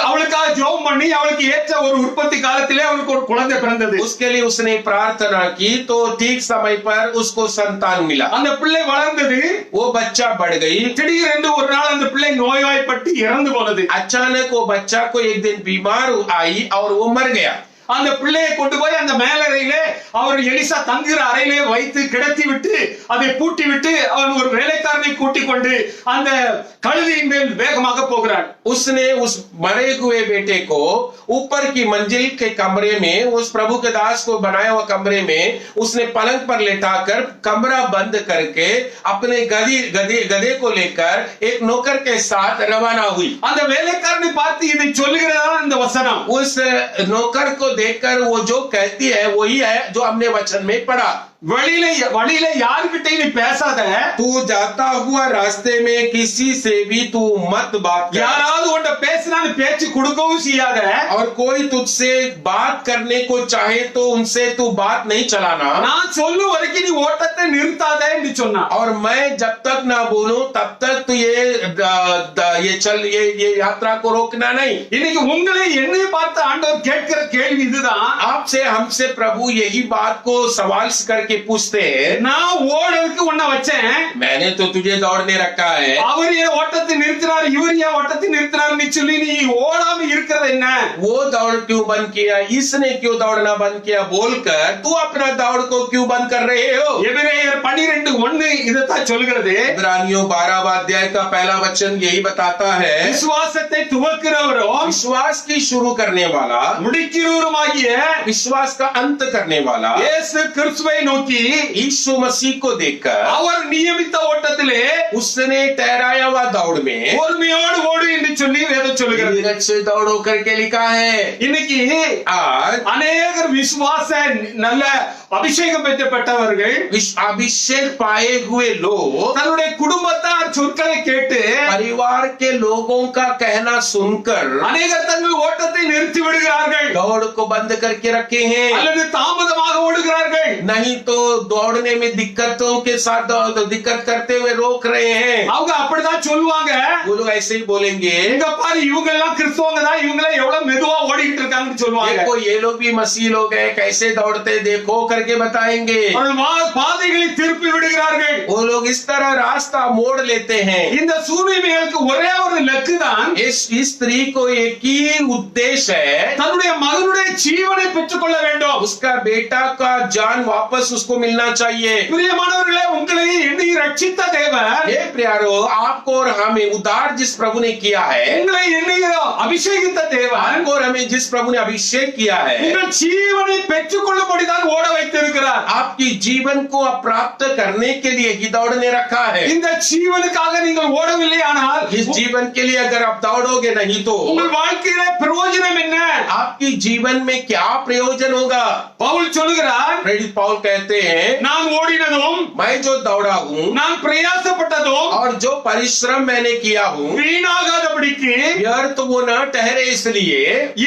அவளுக்காக ஜெபம் பண்ணி அவளுக்கு ஏற்ற ஒரு உற்பத்தி காலத்திலே அவளுக்கு ஒரு குழந்தை பிறந்தது. उसके लिए उसने प्रार्थना की तो ठीक समय पर उसको संतान मिला. அந்த பிள்ளை வளர்ந்தது. वो बच्चा बढ़ गई. திடீரென்று ஒரு நாள் அந்த பிள்ளை நோய்வாய்ப்பட்டு இறந்து போனது. अचानक वो बच्चा को एक दिन बीमार आई और वो मर गया. அந்த பிள்ளையை கொண்டு போய் அந்த மேலறையிலே அவர் எலிசா தங்குகிற அறையிலே வைத்து கிடத்தி விட்டு அதை பூட்டி விட்டு அவன் ஒரு வேலைக்காரனை கூட்டிக் கொண்டு அந்த கழுதையின் மேல் வேகமாக போகிறான். उसने उस मरे हुए बेटे को ऊपर की मंजिल के कमरे में, उस प्रभु के दास को बनाया हुआ कमरे में उसने पलंग पर लेटाकर कमरा बंद करके अपने गधे को लेकर एक नौकर के साथ रवाना हुई. அந்த வேலைக்காரனை பார்த்து இதை சொல்லுகிறதா இந்த வசனம். उस नौकर को देखकर वो जो कहती है वही है जो हमने वचन में पढ़ा। வழியில யாருகிட்டயும் நீ பேசாத. तू जाता हुआ रास्ते में किसी से भी तू मत बात कर। யாராவது உன்ட பேசினான்னு பேச்சு கொடுக்கவும் செய்யாத. और कोई तुझसे बात करने को चाहे तो उनसे तू बात नहीं चलाना। நான் சொல்லும் வரைக்கும் நீ ஓட்டத்தை நிறுத்தாதேன்னு சொன்னா. और मैं जब तक ना बोलूं तब तक तू ये यात्रा को रोकना नहीं। இன்னைக்கு உங்களை என்னை பார்த்து ஆண்டவர் கேட்கிற கேள்வி இதுதான். आपसे हमसे प्रभु यही बात को सवाल करके पूछते हैं। நான் ஓடுறதுக்கு உன்னை வச்சேன். मैंने तो तुझे दौड़ने रखा है। அவர் ஏன் ஓட்டத்தை நிறுத்தினார், இவர் ஏன் ஓட்டத்தை நிறுத்தினார்னு சொல்லி நீ ஓடாம இருக்கிறது என்ன? वो दौड़ क्यों बंद किया, इसने क्यों दौड़ना बंद किया बोलकर तू अपना दौड़ को क्यों बंद कर रहे हो? எபிரேயர் 12:1 இதைத்தான் சொல்கிறது. इब्रानियों 12वां अध्याय का पहला वचन यही बताता है। விசுவாசத்தை துவக்கிறவரும் विश्वास की शुरू करने वाला, முடிக்கிறவருமாகிய विश्वास का अंत करने वाला இயேசு கிறிஸ்துவை நோக்கி यीशु मसीह को देखकर அவர் நியமித்த ஓட்டத்திலே उसने ठहराया हुआ दौड़ में பொறுமையோடு ஓடு என்று சொல்லி வேதம் சொல்கிறது. धीरज से दौड़ो करके लिखा है। இன்னைக்கு आज அநேகர் விசுவாச நல்ல அபிஷேகம் பெற்றவர்கள், अभिषेक पाए हुए लोग தன்னுடைய குடும்பத்தார் சொற்களை கேட்டு परिवार के लोगों का कहना सुनकर அநேகர் தங்கள் ஓட்டத்தை நிறுத்தி விடுகிறார்கள். दौड़ को बंद करके रखे हैं, அல்லது தாமதமாக ஓடுகிறார்கள். नहीं तो दौड़ने में दिक्कतों के साथ दिक्कत करते हुए रोक रहे हैं। அவங்க அப்படிதான் சொல்லுவாங்க. वो लोग ऐसे ही बोलेंगे, இங்க பாரு இவங்க எல்லாம் கிறிஸ்தவங்க தான், இவங்க எல்லாம் எவ்வளவு மெதுவா ஓடிட்டு இருக்காங்கன்னு சொல்லுவாங்க. देखो ये लोग भी मसीह लोग हैं, कैसे दौड़ते देखो करके बताएंगे। அவர்கள் பாதைகளை திருப்பி விடுகிறார்கள். वो लोग इस तरह रास्ता मोड़ लेते हैं। இந்த சூனியர்களுக்கு ஒரே ஒரு லக்கு தான், इस स्त्री को एक ही उद्देश्य है, தன்னுடைய மகனுடைய ஜீவனை பெற்றுக்கொள்ள வேண்டும். उसका बेटा का जान वापस उसको मिलना चाहिए। பிரியமானவர்களே, உங்களை எண்ணி ரட்சித்த தேவன், हे प्यारो, आपको और हमें उद्धार जिस प्रभु ने किया है, உங்களை எண்ணுகிற அபிஷேகித்த தேவன் आपको और हमें जिस प्रभु ने अभिषेक किया है, உங்கள் ஜீவனை பெற்றுக்கொள்ளும்படிதான் ஓட வைத்திருக்கிறார். आपकी जीवन को प्राप्त करने के लिए ही दौड़ने रखा है। இந்த ஜீவனுக்காக நீங்கள் ஓடவில்லை ஆனால் इस जीवन के लिए अगर आप दौड़ोगे नहीं तो உங்கள் வாழ்க்கையில பிரயோஜனம் என்ன? आपकी जीवन में क्या प्रयोजन होगा? பவுல் சொல்லுகிறார், प्रेरित पौल कहते हैं, நான் ஓடினதும் मैं जो दौड़ा हूँ நான் பிரயாசப்பட்டதும் और जो परिश्रम मैंने किया हूँ வீணாகாதபடிக்கு व्यर्थ वो न ठहरे, इसलिए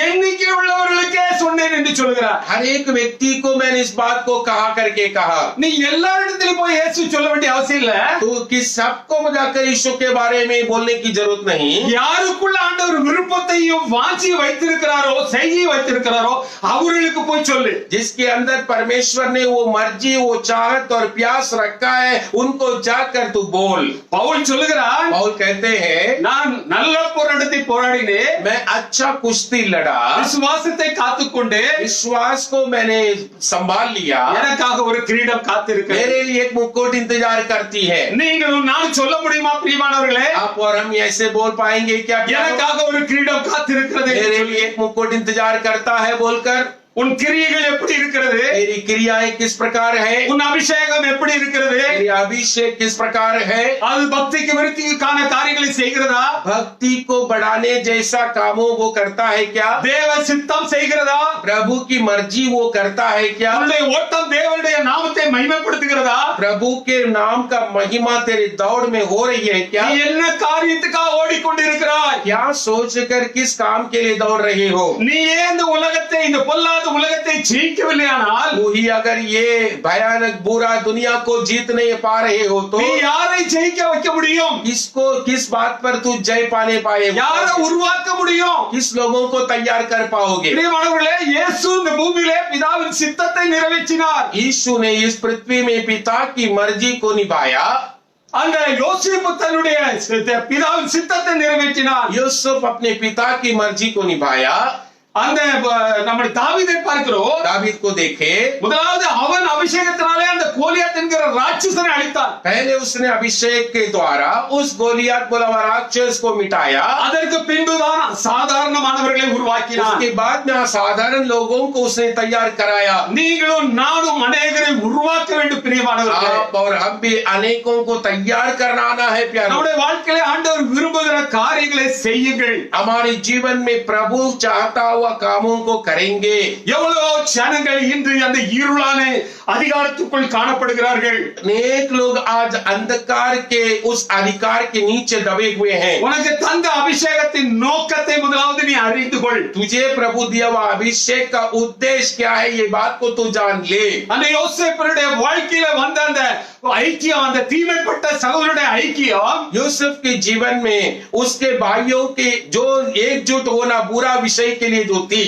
எண்ணிக்கை உள்ளவர்களுக்கே சொன்னேன் என்று சொல்லுகிறார். हर एक व्यक्ति को मैंने इस बात को कहा करके कहा। நீ எல்லா இடத்திலும் போய் இயேசு சொல்ல வேண்டிய அவசியம் இல்ல. तो कि सबको जाकर यीशु के बारे में बोलने की जरूरत नहीं। யாருக்குள்ள ஆண்டவர் விருப்பத்தையும் வாஞ்சி வைத்திருக்கிறாரோ, செய்கை வைத்திருக்கிறாரோ அவர்களுக்கு போய் சொல்லு. जिसके अंदर परमेश्वर ने वो मर्जी, वो चाहत और प्यास रखा है, उनको जाकर तू बोल। பவுல் சொல்லுகிறார், पौल कहते हैं, நான் நல்ல போராட்டத்தை போராடினேன், मैं अच्छा कुश्ती लड़ा, விசுவாசத்தை காத்துக்கொண்டு विश्वास को मैंने संभाल लिया, எனக்காக ஒரு கிரீடம் காத்திருக்கிறது. मेरे लिए एक मुकुट इंतजार करती है। நீங்களும் நான் சொல்ல முடியுமா பிரியமானவர்களே? आप और हम ऐसे बोल पाएंगे क्या? எனக்காக ஒரு கிரீடம் காத்திருக்கிறது. मेरे लिए एक मुकुट इंतजार करता है बोलकर। உன் கிரியைகள் எப்படி இருக்கிறது? मेरी क्रियाएं किस प्रकार है? உன் அபிஷேகம் எப்படி இருக்கிறது? मेरी अभिषेक किस प्रकार है? அது பக்திக்கு விருத்திக்கான காரியங்களை செய்கிறதா? भक्ति को बढ़ाने जैसा कामों वो करता है क्या? தேவ சித்தம் செய்கிறதா? प्रभु की मर्जी वो करता है क्या? உன்னுடைய ஓட்டம் தேவனுடைய நாமத்தை மகிமைப்படுத்துகிறதா? प्रभु के नाम का महिमा तेरे दौड़ में हो रही है क्या? நீ என்ன காரியத்துக்காக ஓடிக்கொண்டிருக்கிறாய்? क्या सोच कर किस काम के लिए दौड़ रहे हो? நீ ஏன் இந்த உலகத்தை, இந்த பொல்லாத உலகத்தை ஜெயிக்கவில்லையானால் वही अगर ये भयानक बुरा दुनिया को जीत नहीं पा रहे हो तो நீ யாரை ஜெயிக்க வைக்க முடியும்? किसको, किस बात पर तू जय पाने पाएगा? யாரை உருவாக்க முடியும்? किस लोगों को तैयार कर पाओगे? பிரியமானவர்களே, இயேசு இந்த பூமியிலே பிதாவின் சித்தத்தை நிறைவேற்றினார். यीशु ने इस पृथ्वी में पिता की मर्जी को निभाया। அந்த யோசேப்பு தன்னுடைய பிதாவின் சித்தத்தை நிறைவேற்றினார். यूसुफ अपने पिता की मर्जी को निभाया। அந்த நம்ம தாவீதை பார்க்கிறோம். दावीद को देखे, முதலாவது அவன் அபிஷேகத்தினாலே அந்த கோலியாத் என்கிற ராட்சசனை அழித்தான். पहले उसने अभिषेक के द्वारा उस गोलियत बोला हुआ राक्षस को मिटाया। அதற்கு பின்புதான் சாதாரணமானவர்களை உருவாக்கினார். उसके बाद में साधारण लोगों को उसने तैयार कराया। நீங்களும் நானும் अनेகரை உருவாக்க வேண்டும் பிரியமானவர்களே. आप और हम भी अनेकों को तैयार करना आना है प्यारे। நம்முடைய வாழ்க்கையிலே ஆண்டவர் விரும்புகிற காரியங்களை செய்யுங்கள். हमारे जीवन में प्रभु चाहता हुआ कामों को करेंगे। எவ்வளவோ ஜனங்கள் இன்று அந்த இருளான அதிகாரத்துக்குள் காணப்படுகிறார்கள். अनेक लोग आज अंधकार के उस अधिकार के नीचे दबे हुए हैं। உனக்கு தந்த அபிஷேகத்தின் நோக்கத்தை முதலாவது நீ அறிந்து கொள். तुझे प्रभु दिया हुआ अभिषेक का उद्देश्य क्या है, ये बात को तू जान ले। அந்த யோசேப்புடைய வாழ்க்கையில வந்த அந்த ஐக்கியம், அந்த தீமைப்பட்ட சகோதரனுடைய ஐக்கியம், यूसुफ के जीवन में उसके भाइयों के जो एकजुट होना बुरा विषय के लिए जो थी,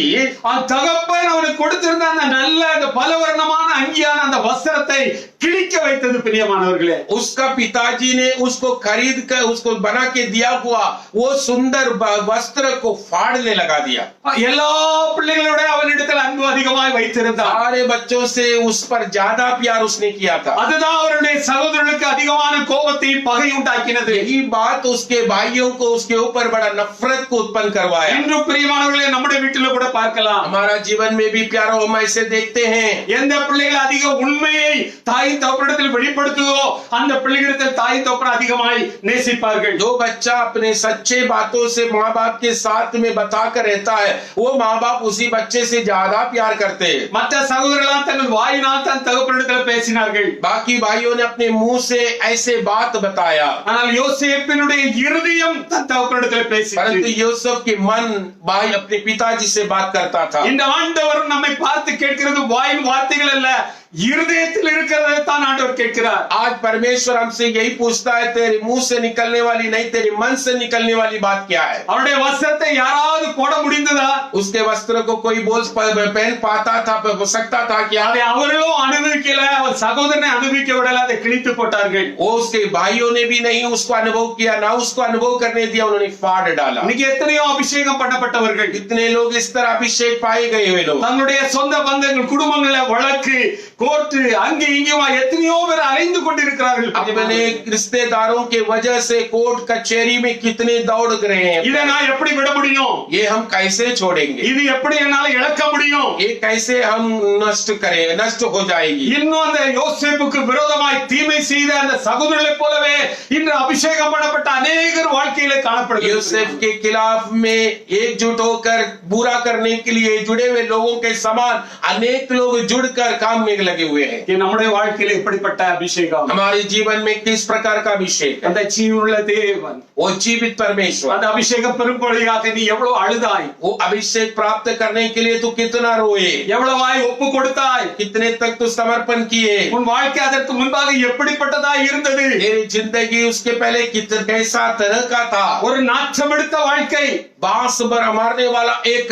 அந்த தகப்பன் அவனுக்கு கொடுத்திருந்த அந்த நல்ல அந்த பலவர்ணமான அங்கியான அந்த வஸ்திரத்தை கிழிக்க வைத்தது பிரியமானவர்களே. उसका पिताजी ने उसको खरीद कर उसको बना के दिया हुआ वो सुंदर वस्त्र को फाड़ने लगा दिया। எல்லா பிள்ளைகளோட அவனிடத்தில் அன்பு அதிகமாய் வைத்திருந்தார். सारे बच्चों से उस पर ज्यादा प्यार उसने किया था। அதுதான் அவருடைய சகோதரனுக்கு அதிகமான கோபத்தையும் பகை உண்டாக்கினது. यही बात उसके भाइयों को उसके ऊपर बड़ा नफरत को उत्पन्न करवाया। இன்று பிரியமானவர்களே நம்முடைய வீட்டில கூட பார்க்கலாம். हमारा जीवन में भी प्यारो हम ऐसे देखते हैं। எந்த பிள்ளைகள் அதிக உண்மையை தாய் தகப்பனிடத்தில் வெளிப்படுத்துதோ அந்த பிள்ளைகளிடத்தில் தாய் தகப்பன் அதிகமாய் நேசிப்பார்கள். जो बच्चा अपने सच्चे बातों से माँ बाप के साथ में बताकर रहता है, वो माँ बाप उसी बच्चे से ज्यादा प्यार करते हैं। மற்ற சகோதரர்கள் தங்கள் வாயினால் தன் தகப்பனிடத்தில் பேசினார்கள். बाकी भाइयों ने अपने मुंह से ऐसे बात बताया, ஆனால் யோசேப்பினுடைய இருதயம் தன் தகப்பனிடத்தில் பேசினார். परंतु यूसुफ के मन भाई अपने पिताजी से बात करता था। இந்த ஆண்டவர் நம்மை பார்த்து கேட்கிறது வாயின் வார்த்தைகள் அல்ல, இருதயத்தில் இருக்கிறதை தான் ஆண்டவர் கேட்கிறார். आज परमेश्वर हमसे यही पूछता है, तेरे मुंह से निकलने वाली नहीं, तेरे मन से निकलने वाली बात क्या है। அவருடைய வஸ்திரத்தை யாராவது போட முடிந்ததா? उसके वस्त्र को कोई पहन पाता था, सकता था क्या? அதை அவர்களும் அனுபவிக்கல, அவர் சகோதரனை அனுபவிக்க விடல, அதை கிழித்து போட்டார்கள். वो उसके भाइयों ने भी नहीं उसको अनुभव किया, ना उसको अनुभव करने दिया, उन्होंने फाड़ डाला। இன்னைக்கு எத்தனையோ அபிஷேகம் பண்ணப்பட்டவர்கள், कितने लोग इस तरह अभिषेक पाए गए हुए लोग, தங்களுடைய சொந்த பந்தங்கள் குடும்பங்கள வழக்கு கோர்ட்டு அங்கே இங்கேயுமா எத்தனையோ பேர் அலைந்து கொண்டிருக்கிறார்கள். अपने रिश्तेदारों के वजह से कोर्ट कचहरी में कितने दौड़ रहे हैं। இதை நான் எப்படி விட முடியும்? ये हम कैसे छोड़ेंगे? இது எப்படி என்னால இழக்க முடியும்? ये कैसे हम नष्ट करें, नष्ट हो जाएगी। இன்னும் அந்த யோசேப்புக்கு விரோதமாய் தீமை செய்த அந்த சகோதரர்களைப் போலவே இன்று அபிஷேகம் பண்ணப்பட்ட அநேகர் வாழ்க்கையிலே காணப்படுகிறது. यूसुफ के खिलाफ में एकजुट होकर बुरा करने के लिए जुड़े हुए लोगों के समान अनेक लोग जुड़कर काम में लगे हुए हैं। कि நம்முடைய வாழ்க்கையிலே எப்படிப்பட்ட அபிஷேகம்? हमारे जीवन में किस प्रकार का अभिषेक है? அந்த ஜீவனுள்ள தேவன், वो जीवित परमेश्वर। அந்த அபிஷேகம் பெரும்படியாக நீ எவ்வளவு அழுதாய், वो अभिषेक प्राप्त करने के लिए तू कितना रोए, எவ்வளவாய் ஒப்பு கொடுத்தாய், कितने तक तू समर्पण किए, உன் வாழ்க்கை அதற்கு முன்பாக எப்படிப்பட்டதாய் இருந்தது? तेरी जिंदगी उसके पहले कितना कैसा तरह का था? ஒரு நாற்றம் எடுத்த வாழ்க்கை, बांस पर मारने वाला एक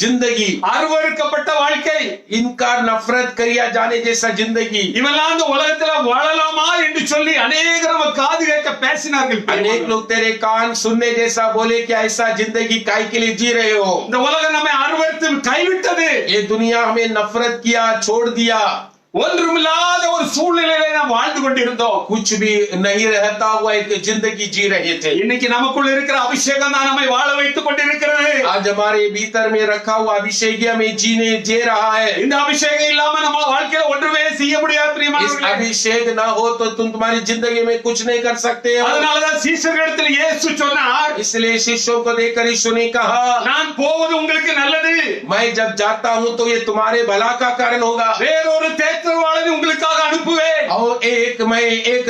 जिंदगी, அருவருக்கப்பட்ட வாழ்க்கை, इनकार नफरत किया जाने जैसा जिंदगी। இவெல்லாம் இந்த உலகத்துல வாழலாமா என்று சொல்லி அநேகர் நம்ம காது கேட்க பேசினார்கள். अनेक लोग तेरे कान सुनने जैसा बोले कि ऐसा जिंदगी काय के लिए जी रहे हो। இந்த உலகம் நம்மை அருவருத்து கைவிட்டது. ये दुनिया हमें नफरत किया, छोड़ दिया। ஒன்றுமில்லாத ஒரு சூழ்நிலையில நாம் வாழ்ந்து கொண்டிருந்தோம். कुछ भी नहीं रहता हुआ एक जिंदगी जी रहे थे। இன்னைக்கு நமக்குள்ள இருக்கிற அபிஷேகம் தான் நம்மை வாழ வைத்துக் கொண்டிருக்கிறது. आज हमारे भीतर में रखा हुआ अभिषेक हमें जीने जे रहा है। இந்த அபிஷேகம் இல்லாம நம்ம வாழ்க்கையில ஒன்றுமே செய்ய முடியாது इस பிரியமானவர்களே. अभिषेक ना हो तो तुम तुम्हारी जिंदगी में कुछ नहीं कर सकते हो। அதனாலதான் சீஷர்களிடத்தில் இயேசு சொன்னார், इसलिए शिष्यों को देखकर यीशु ने कहा, நான் போவது உங்களுக்கு நல்லது, मैं जब जाता हूँ तो ये तुम्हारे भला का कारण होगा। வேறொரு தேற்றவாளனை உங்களுக்காக அனுப்புவேன், और मैं एक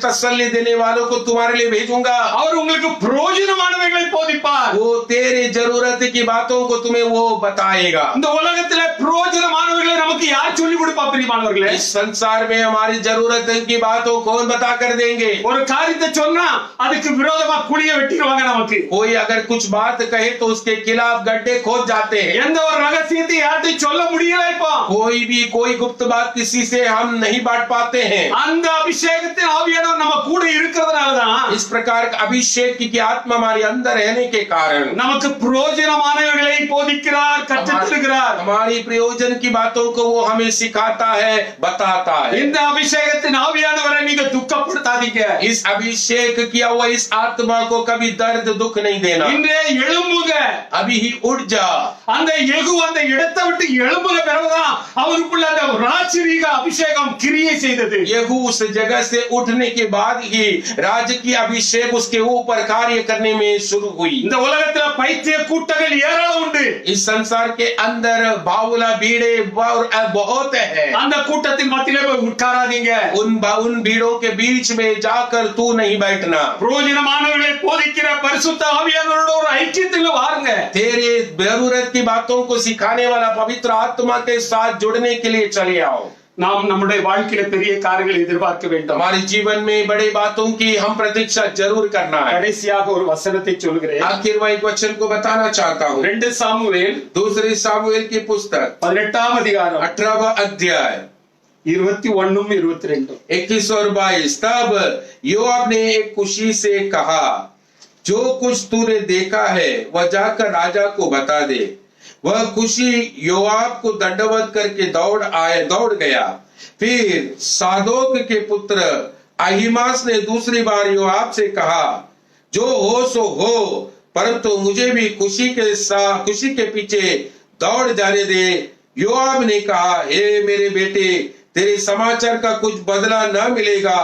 तसल्ली देने वालों को तुम्हारे लिए भेजूंगा। அவர் உங்களுக்கு பிரயோஜனமானவைகளை போதிப்பார். वो तेरे जरूरत की बातों को तुम्हें वो बताएगा। இந்த உலகத்திலே பிரயோஜனமானவைகளை நமக்கு யார் சொல்லி கொடுப்பா பிரியமானவர்களே? इस संसार में हमारी जरूरत की बातों कौन बता कर देंगे? ஒரு காரியத்தை சொன்னா அதுக்கு விரோதமா குழிய வெட்டிடுவாங்க நமக்கு. कोई अगर कुछ बात कहे तो उसके खिलाफ गड्ढे खोद जाते हैं। எந்த ஒரு ரகசியத்தை யார்கிட்டயும் சொல்ல முடியல இப்போ. कोई गुप्त बात किसी से हम नहीं बांट पाते हैं। அந்த அபிஷேகத்தின் ஆவியானவர் நம்ம கூட இருக்கிறதுனாலதான் इस प्रकार अभिषेक की आत्मा हमारे अंदर रहने के कारण நமக்கு பிரயோஜனமானவைகளை போதிக்கிறார், கற்றுத்தருகிறார். हमारी प्रयोजन की बातों को वो हमें सिखाता है, बताता है। இந்த அபிஷேகத்தின் ஆவியானவரை நீங்க துக்கப்படுத்தாதீங்க. உட்காராதீங்க. इस अभिषेक किया हुआ इस आत्मा को कभी दर्द दुख नहीं देना। இன்றே எழும்புங்க. अभी ही उठ जा। அந்த யெகூ அந்த இடத்தை விட்டு எழும்புன பிறகுதான் அவருக்குள்ள அந்த ராஜரீக அபிஷேகம் கிரியை செய்தது. येहू उस जगह से उठने के बाद ही राज की अभिषेक उसके ऊपर कार्य करने में शुरू हुई। இந்த உலகத்துல பைத்திய கூட்டங்கள் ஏராளம் உண்டு. इस संसार के अंदर बावला भीड़े बहुत है। அந்த கூட்டத்தின் மத்தியிலே போய் உட்காராதீங்க. उन भीड़ों के बीच में जाकर तू नहीं बैठना। பிரயோஜனமானவர்களை போதிக்கிற பரிசுத்த ஆவியானவரோட ஒரு ஐக்கியத்தில் வாருங்க. तेरे जरूरत की बातों को सिखाने वाला पवित्र आत्मा के साथ जुड़ने के लिए चले आओ। நாம் நம்முடைய வாழ்க்கையில பெரிய காரியங்களை எதிர்பார்க்க வேண்டும். हमारे जीवन में बड़े बातों की हम प्रतीक्षा जरूर करना है। கடைசியாக ஒரு வசனத்தை சொல்கிறேன். आखिर में एक वचन को बताना चाहता हूँ। 2 சாமுவேல் दूसरी सामुएल की पुस्तक 18 அதிகாரம் 18वां अध्याय 21 22. 21 और 22। तब योआब ने एक खुशी से कहा, जो कुछ तूने देखा है वह जाकर राजा को बता दे। वह खुशी योआब को दंडवत करके दौड़ गया। फिर सादोक के पुत्र अहीमास ने दूसरी बार योआब से कहा, जो हो सो हो, परंतु मुझे भी खुशी के पीछे दौड़ जाने दे। योआब ने कहा, हे मेरे बेटे, तेरे समाचार का कुछ बदला न मिलेगा,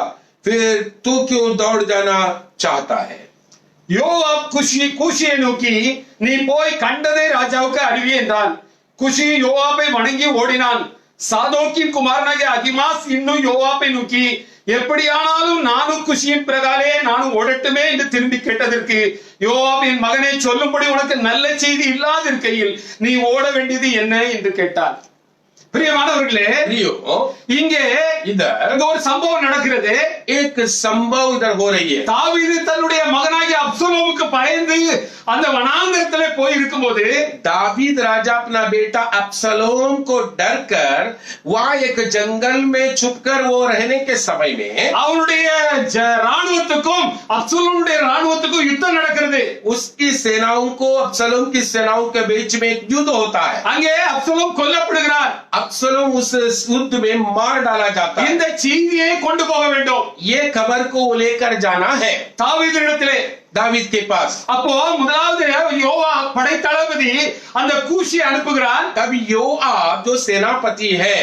फिर तू क्यों दौड़ जाना चाहता है? யோவாப் கூஷியை நோக்கி, நீ போய் கண்டதை ராஜாவுக்கு அறிவி என்றான். கூஷி யோவாபை வணங்கி ஓடினான். சாதோக்கின் குமாரனாகிய அகிமாஸ் இன்னும் யோவாபை நோக்கி, எப்படியானாலும் நானும் குஷியின் பிறகாலே நானும் ஓடட்டுமே என்று திரும்பி கேட்டதற்கு, யோவாப், என் மகனை சொல்லும்படி உனக்கு நல்ல செய்தி இல்லாதிருக்கையில் நீ ஓட வேண்டியது என்ன என்று கேட்டார். பிரியமானவர்களே, இங்கே ஒரு சம்பவம் நடக்கிறது. एक संभव इधर हो रही है। தாவீது தன்னுடைய மகனாகிய அப்சலோமுக்கு பயந்து அந்த வனாந்தரத்திலே போய் இருக்கும்போது, दावीद राजा अपना बेटा अब्सलोम को डर कर वहां एक जंगल में छुपकर वो रहने के समय में அவனுடைய ராணுவத்துக்கும் அப்சலோமுடைய ராணுவத்துக்கும் யுத்தம் நடக்கிறது. उसकी सेनाओं को अब्सलोम की सेनाओं के बीच में एक युद्ध होता है। அங்கே அப்சலோம் கொல்லப்படுகிறார். अब्सलोम उस युद्ध में मार डाला जाता है। இந்த செய்தியை கொண்டு போக வேண்டும். ये खबर को लेकर जाना है தாவீதினிடத்திலே, दावीद के पास। அப்போ முதலாவது யோவாப் படைத்தளபதி அந்த கூஷியை அனுப்புகிறான். तब योआब जो सेनापति है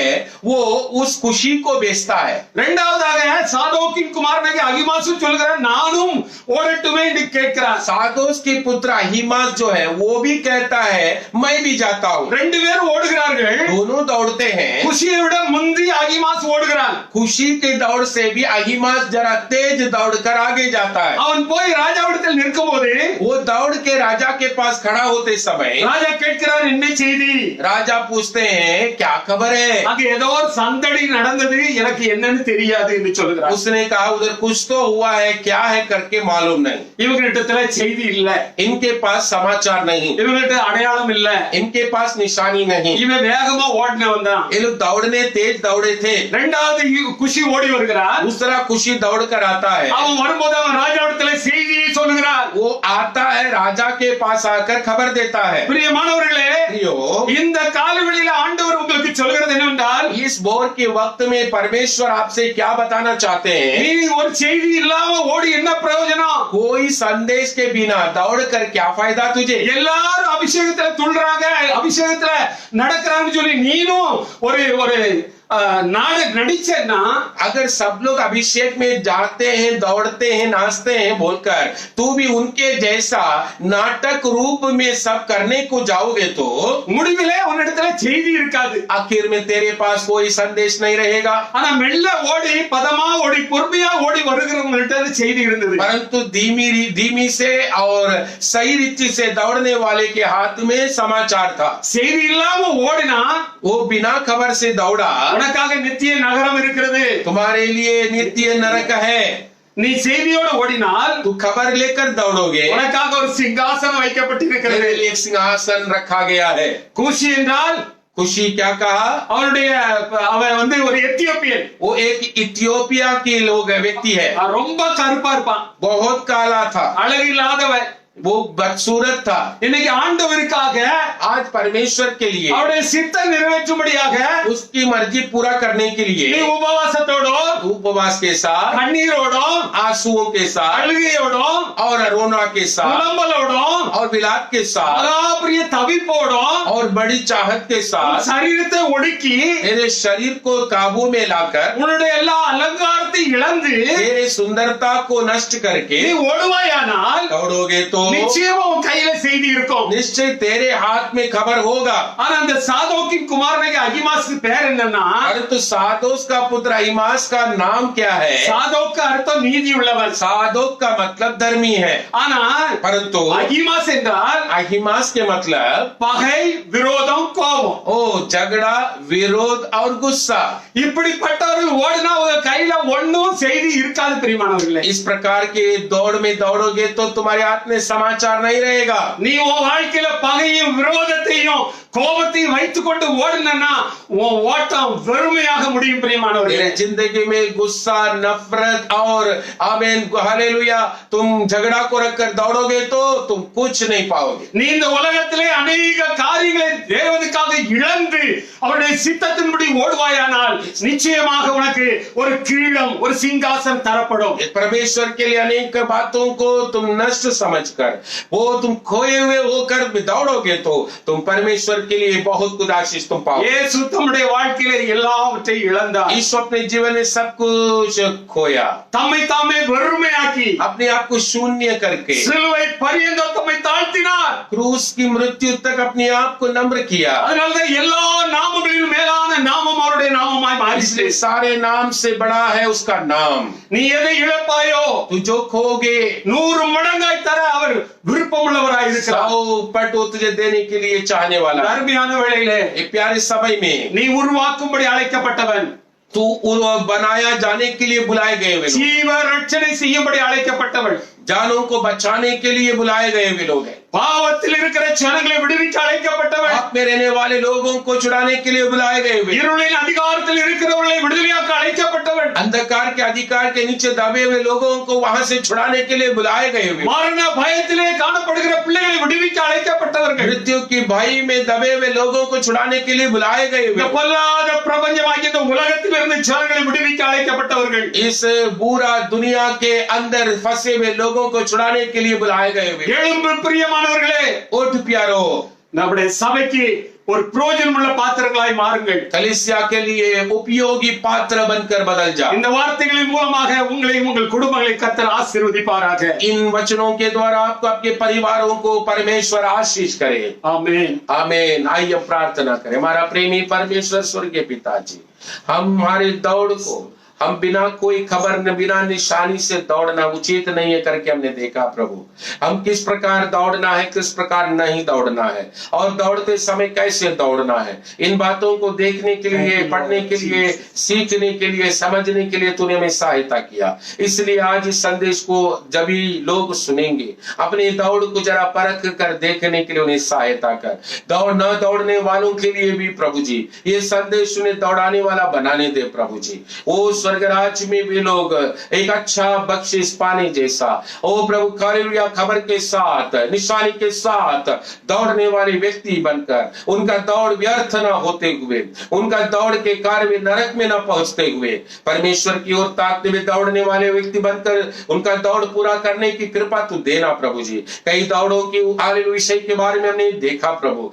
वो उस खुशी को भेजता है। இரண்டாவதாக சாதோக்கின் குமாரனாகிய அகிமாசு சொல்கிறான், நானும் ஓடட்டுமே என்று கேட்கிறான். सादोस के पुत्र अहीमास जो है वो भी कहता है मैं भी जाता हूँ। ரெண்டு பேரும் ஓடுகிறார்கள். दोनों दौड़ते हैं। खुशिயை விட முந்தி அகிமாஸ் ஓடுகிறான். खुशी के दौड़ से भी अहीमास जरा तेज दौड़कर आगे जाता है। அவன் போய் ராஜாவிடத்தில் நிற்கும்போது, वो दौड़ के राजा के पास खड़ा होते समय ராஜா கேட்கிறார், என்ன செய்தி? राजा पूछते हैं क्या खबर है? அங்க ஏதோ ஒரு சந்தடி நடந்தது, எனக்கு என்னன்னு தெரியாது என்று சொல்கிறார். उसने कहा उधर कुछ तो हुआ है, क्या है करके मालूम नहीं। இவங்கிட்ட செய்தி இல்ல, इनके पास समाचार नहीं, இவங்கிட்ட அடையாளம் இல்ல, इनके पास निशानी नहीं। இவன் வேகமா ஓடினவன் தான். ये लोग दौड़ने तेज दौड़े थे। இரண்டாவது குஷி ஓடி வருகிறார். दूसरा खुशी दौड़ कर आता है। அவன் வரும்போது அவன் ராஜாவிடத்தில் செய்தியை சொல்லுகிறார். वो आता है राजा के पास आकर खबर देता है। பிரியமானவர்களே, இந்த காலவெளியில ஆண்டவர் உங்களுக்கு சொல்கிறது என்னவென்றால், इस बोर के वक्त में परमेश्वर आपसे क्या बताना चाहते हैं? நீ ஒரு செய்தி இல்லாம ஓடி என்ன பிரயோஜனம்? कोई संदेश के बिना दौड़ कर क्या फायदा तुझे? எல்லாரும் அபிஷேகத்துல துள்ளுறாங்க, அபிஷேகத்துல நடக்கிறாங்கன்னு சொல்லி நீனும் ஒரு नाटक नடிச்சேன்னா, अगर सब लोग अभिषेक में जाते हैं, दौड़ते हैं, नाचते हैं बोलकर तू भी उनके जैसा नाटक रूप में सब करने को जाओगे तो முடிவிலே உன்னிடத்துல செய்தி இருக்காது. आखिर में तेरे पास कोई संदेश नहीं रहेगा। ஆனா மெல்ல ஓடி பதமா ஓடி பொறுமையா ஓடி வருகிறவங்கள்ட்ட செய்தி இருந்தது. परंतु धीमी से और सही रीति से दौड़ने वाले के हाथ में समाचार था। செய்தி இல்லாம ஓடினா, वो बिना खबर से दौड़ा, உனக்காக நித்திய நகரம் இருக்கிறது, तुम्हारे लिए नित्य नरक है। நீ செய்தியோட ஓடினால் तू खबर लेकर दौड़ोगे, உனக்காக ஒரு சிங்காசனம் வைக்கப்பட்டிருக்கிறது. तेरे लिए एक सिंहासन रखा गया है। கூஷி என்றால், खुशी क्या कहा? அவன் ஒரு எத்தியோப்பியன். वो एक इथियोपिया के लोग व्यक्ति है। ரொம்ப கருப்பா இருப்பான், बहुत काला था, அழகில்லாதவன், वो बदसूरत था। இன்னைக்கு ஆண்டவருக்காக आज परमेश्वर के लिए அவருடைய சித்தம் நிறைவேற்றும்படியாக उसकी मर्जी पूरा करने के நீ लिए உபவாசத்தோடும் उपवास के साथ, கண்ணீரோடும் आंसुओं के साथ அழுகையோடும் और रोना के साथ புலம்பலோடும் और विलाप के साथ அலாபிரிய தவிப்போடும் और बड़ी चाहत के உன் साथ சரீரத்தை ஒடுக்கி तेरे शरीर को काबू में लाकर உன்னுடைய எல்லா அலங்காரத்தை இழந்து तेरे सुंदरता को नष्ट करके நீ ஓடுவாயானால் दौड़ोगे तो நிச்சயமா உன் கையில செய்தி இருக்கும். निश्चय तेरे हाथ में खबर होगा। ஆனா அந்த சாதோக்கின் குமாரனுக்கு அகிமாஸ்க்கு பேர் என்னன்னா, परंतु सादोस का पुत्र अहीमास का नाम क्या है? சாதோக்கு அர்த்தம் நீதி உள்ளவன். सादोक का मतलब धर्मी है, ஆனா परंतु அகிமாஸ் என்றால் अहीमास के मतलब பகை, விரோதம், கோபம். ओ झगड़ा, विरोध और गुस्सा। இப்படிப்பட்டவர்கள் ஓடினா உங்க கையில ஒன்னும் செய்தி இருக்காது பிரியமானவர்களே. इस प्रकार के दौड़ में दौड़ोगे तो तुम्हारे हाथ में समाचार नहीं रहेगा। நீ உன் வாழ்க்கையில பகையும் விரோதத்தையும் கோபத்தையும் வைத்துக் கொண்டு ஓடினா உன் ஓட்டம் வெறுமையாக முடியும் பிரியமானவர்களே. तेरे जिंदगी में गुस्सा, नफरत और आमीन हालेलुया तुम झगड़ा को रखकर दौड़ोगे तो तुम कुछ नहीं पाओगे। நீ இந்த உலகத்திலே अनेक காரியங்களை தேவனுக்காக இழந்து அவருடைய சித்தத்தின்படி ஓடுவாயானால் நிச்சயமாக உனக்கு ஒரு கிரீடம், ஒரு சிங்காசனம் தரப்படும். परमेश्वर के लिए अनेक बातों को तुम नष्ट समझकर वो तुम खोए हुए होकर दौड़ोगे तो तुम परमेश्वर के लिए बहुत कुछ आशीष तुम पाओगे। இயேசு தம்முடைய வாழ்க்கையிலே எல்லாவற்றையும் இழந்தார். यीशु अपने जीवन में सब कुछ खोया, தம்மை தாமே வெறுமையாக்கி अपने आप को शून्य करके சிலுவை பரியந்தம் தம்மை தாழ்த்தினார். क्रूस की मृत्यु तक अपने आप को नम्र किया। அதனால்தான் எல்லா நாமங்களிலும் மேலான நாமம் அவருடைய நாமமாய் மாறிச்சு. इसलिए सारे नाम से बड़ा है उसका नाम। நீ எதை இழப்பாயோ तू जो खोगे 100 மடங்காய் தர அவர் விருப்பமுள்ளவராய் இருக்கிறார். 100 पट वो तुझे देने के लिए चाहने वाला है। அருமையான வேளையிலே एक प्यारे समय में நீ உருவாக்கும்படி அழைக்கப்பட்டவன். तू बनाया जाने के लिए बुलाए गए वे लोग, ஜீவ ரட்சணை செய்யும்படி அழைக்கப்பட்டவள். जानों को बचाने के लिए बुलाए गए वे लोग हैं। பாவத்தில் இருக்கிற ஜனங்களை விடுவிக்க அழைக்கப்பட்டவள். पाप में रहने वाले लोगों को छुड़ाने के लिए बुलाए गए वे, இருளின் அதிகாரத்தில் இருக்கிறவர்களை விடுதலையாக்க அழைக்கப்பட்டவள். अंधकार के अधिकार के नीचे दबे हुए लोगों को वहां से छुड़ाने के लिए बुलाए गए वे, மரண பயத்திலே காணப்படுகிற பிள்ளைகளை விடுவிக்க அழைக்கப்பட்டவர்கள். मृत्यु की भय में दबे हुए लोगों को छुड़ाने के लिए बुलाए गए இந்த वे, பொல்லாத பிரபஞ்சமாகிய இந்த உலகத்தில் இருந்து ஜனங்களை விடுவிக்க அழைக்கப்பட்டவர்கள். इस बुरा दुनिया के अंदर फंसे हुए लोगों को छुड़ाने के लिए बुलाए गए वे। எழும்பு பிரியமானவர்களே, उठ प्यारो, நம்முடைய சபைக்கு ஒரு பிரயோஜனமுள்ள பாத்திரங்களாய் மாறுங்கள். कलीसिया के लिए उपयोगी पात्र बनकर बदल जा। இந்த வார்த்தைகளின் மூலமாக உங்களையும் உங்கள் குடும்பங்களை கர்த்தர் ஆசீர்வதிப்பாராக. इन वचनों के द्वारा आपको आपके परिवारों को परमेश्वर आशीष करे। ஆமென். आमीन। आइए हम प्रार्थना करें। हमारा प्रेमी परमेश्वर स्वर्गीय पिताजी, हम हमारे दौड़ को हम बिना कोई खबर न बिना निशानी से दौड़ना उचित नहीं है करके हमने देखा प्रभु। हम किस प्रकार दौड़ना है, किस प्रकार नहीं दौड़ना है और दौड़ते समय कैसे दौड़ना है, इन बातों को देखने के लिए, पढ़ने के लिए, सीखने के लिए, समझने के लिए तूने हमें सहायता किया। इसलिए आज इस संदेश को जब भी लोग सुनेंगे अपनी दौड़ को जरा परख कर देखने के लिए उन्हें सहायता कर। दौड़ न दौड़ने वालों के लिए भी प्रभु जी ये संदेश उन्हें दौड़ाने वाला बनाने दे प्रभु जी। ओ स्वर्गराज में भी लोग एक अच्छा बख्शिश पाने जैसा ओ प्रभु हालेलुया खबर के साथ, निशानी के साथ दौड़ने वाले व्यक्ति बनकर उनका दौड़ व्यर्थ न होते हुए, उनका दौड़ के कार्य में नरक में न पहुंचते हुए परमेश्वर की ओर ताकते हुए दौड़ने वाले व्यक्ति बनकर उनका दौड़ पूरा करने की कृपा तू देना प्रभु जी। कई दौड़ों की हालेलुया विषय के बारे में हमने देखा प्रभु,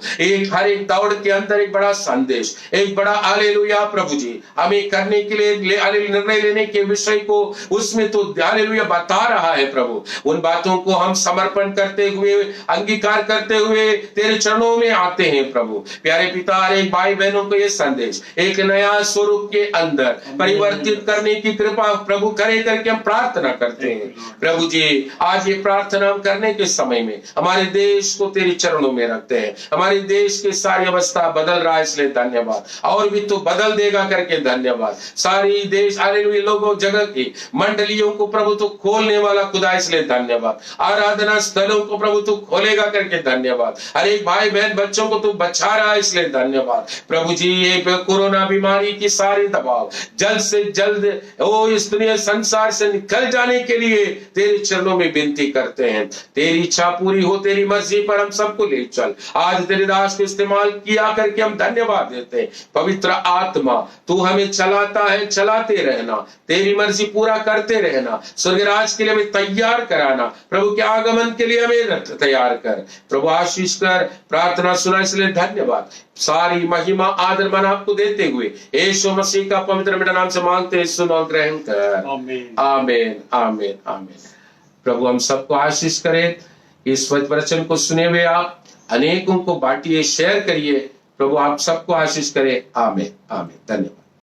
हर एक दौड़ के अंदर एक बड़ा संदेश, एक बड़ा हालेलुया प्रभु जी हमें करने के लिए निर्णय लेने के विषय को उसमें तो हालेलुया बता रहा है प्रभु। उन बातों को हम समर्पण करते हुए, अंगीकार करते हुए तेरे चरणों में आते हैं प्रभु। प्यारे पिता, एक भाई बहनों को ये संदेश एक नया स्वरूप के अंदर परिवर्तित करने की कृपा प्रभु करे करके हम प्रार्थना करते हैं प्रभु जी। आज ये प्रार्थना हम करने के समय में हमारे देश को तेरे चरणों में रखते हैं। हमारे देश की सारी अवस्था बदल रहा है इसलिए धन्यवाद, और भी तो बदल देगा करके धन्यवाद। सारी देश हालेलुया लोगों जगह की मंडलियों को प्रभु तू खोलने वाला खुदा, इसलिए धन्यवाद। आराधना स्थलों को प्रभु तू खोलेगा करके धन्यवाद। हर एक भाई बहन बच्चों को तू बचा रहा है, इसलिए धन्यवाद प्रभु जी। ये कोरोना बीमारी की सारी दबाव जल्द से जल्द ओ इस दुनिया संसार से निकल जाने के लिए तेरे चरणों में विनती करते हैं। तेरी इच्छा पूरी हो, तेरी मर्जी पर हम सबको ले चल। आज तेरे दास को इस्तेमाल किया करके हम धन्यवाद देते हैं। पवित्र आत्मा तू हमें चलाता है, चलाते रहना, तेरी मर्जी पूरा करते रहना, स्वर्गराज के लिए हमें तैयार कराना, प्रभु के आगमन के लिए हमें तैयार कर। प्रभु आशीष कर, प्रार्थना सुना, इसलिए धन्यवाद। सारी महिमा आदर मन आपको देते हुए यीशु मसीह का पवित्र बेटा नाम से मांगते हैं, सुनो ग्रहण कर। आमीन आमीन आमीन आमीन। प्रभु हम सबको आशीष करे। इस वचन को सुने हुए आप अनेकों को बांटिए, शेयर करिए। प्रभु आप सबको आशीष करे। आमीन आमीन। धन्यवाद।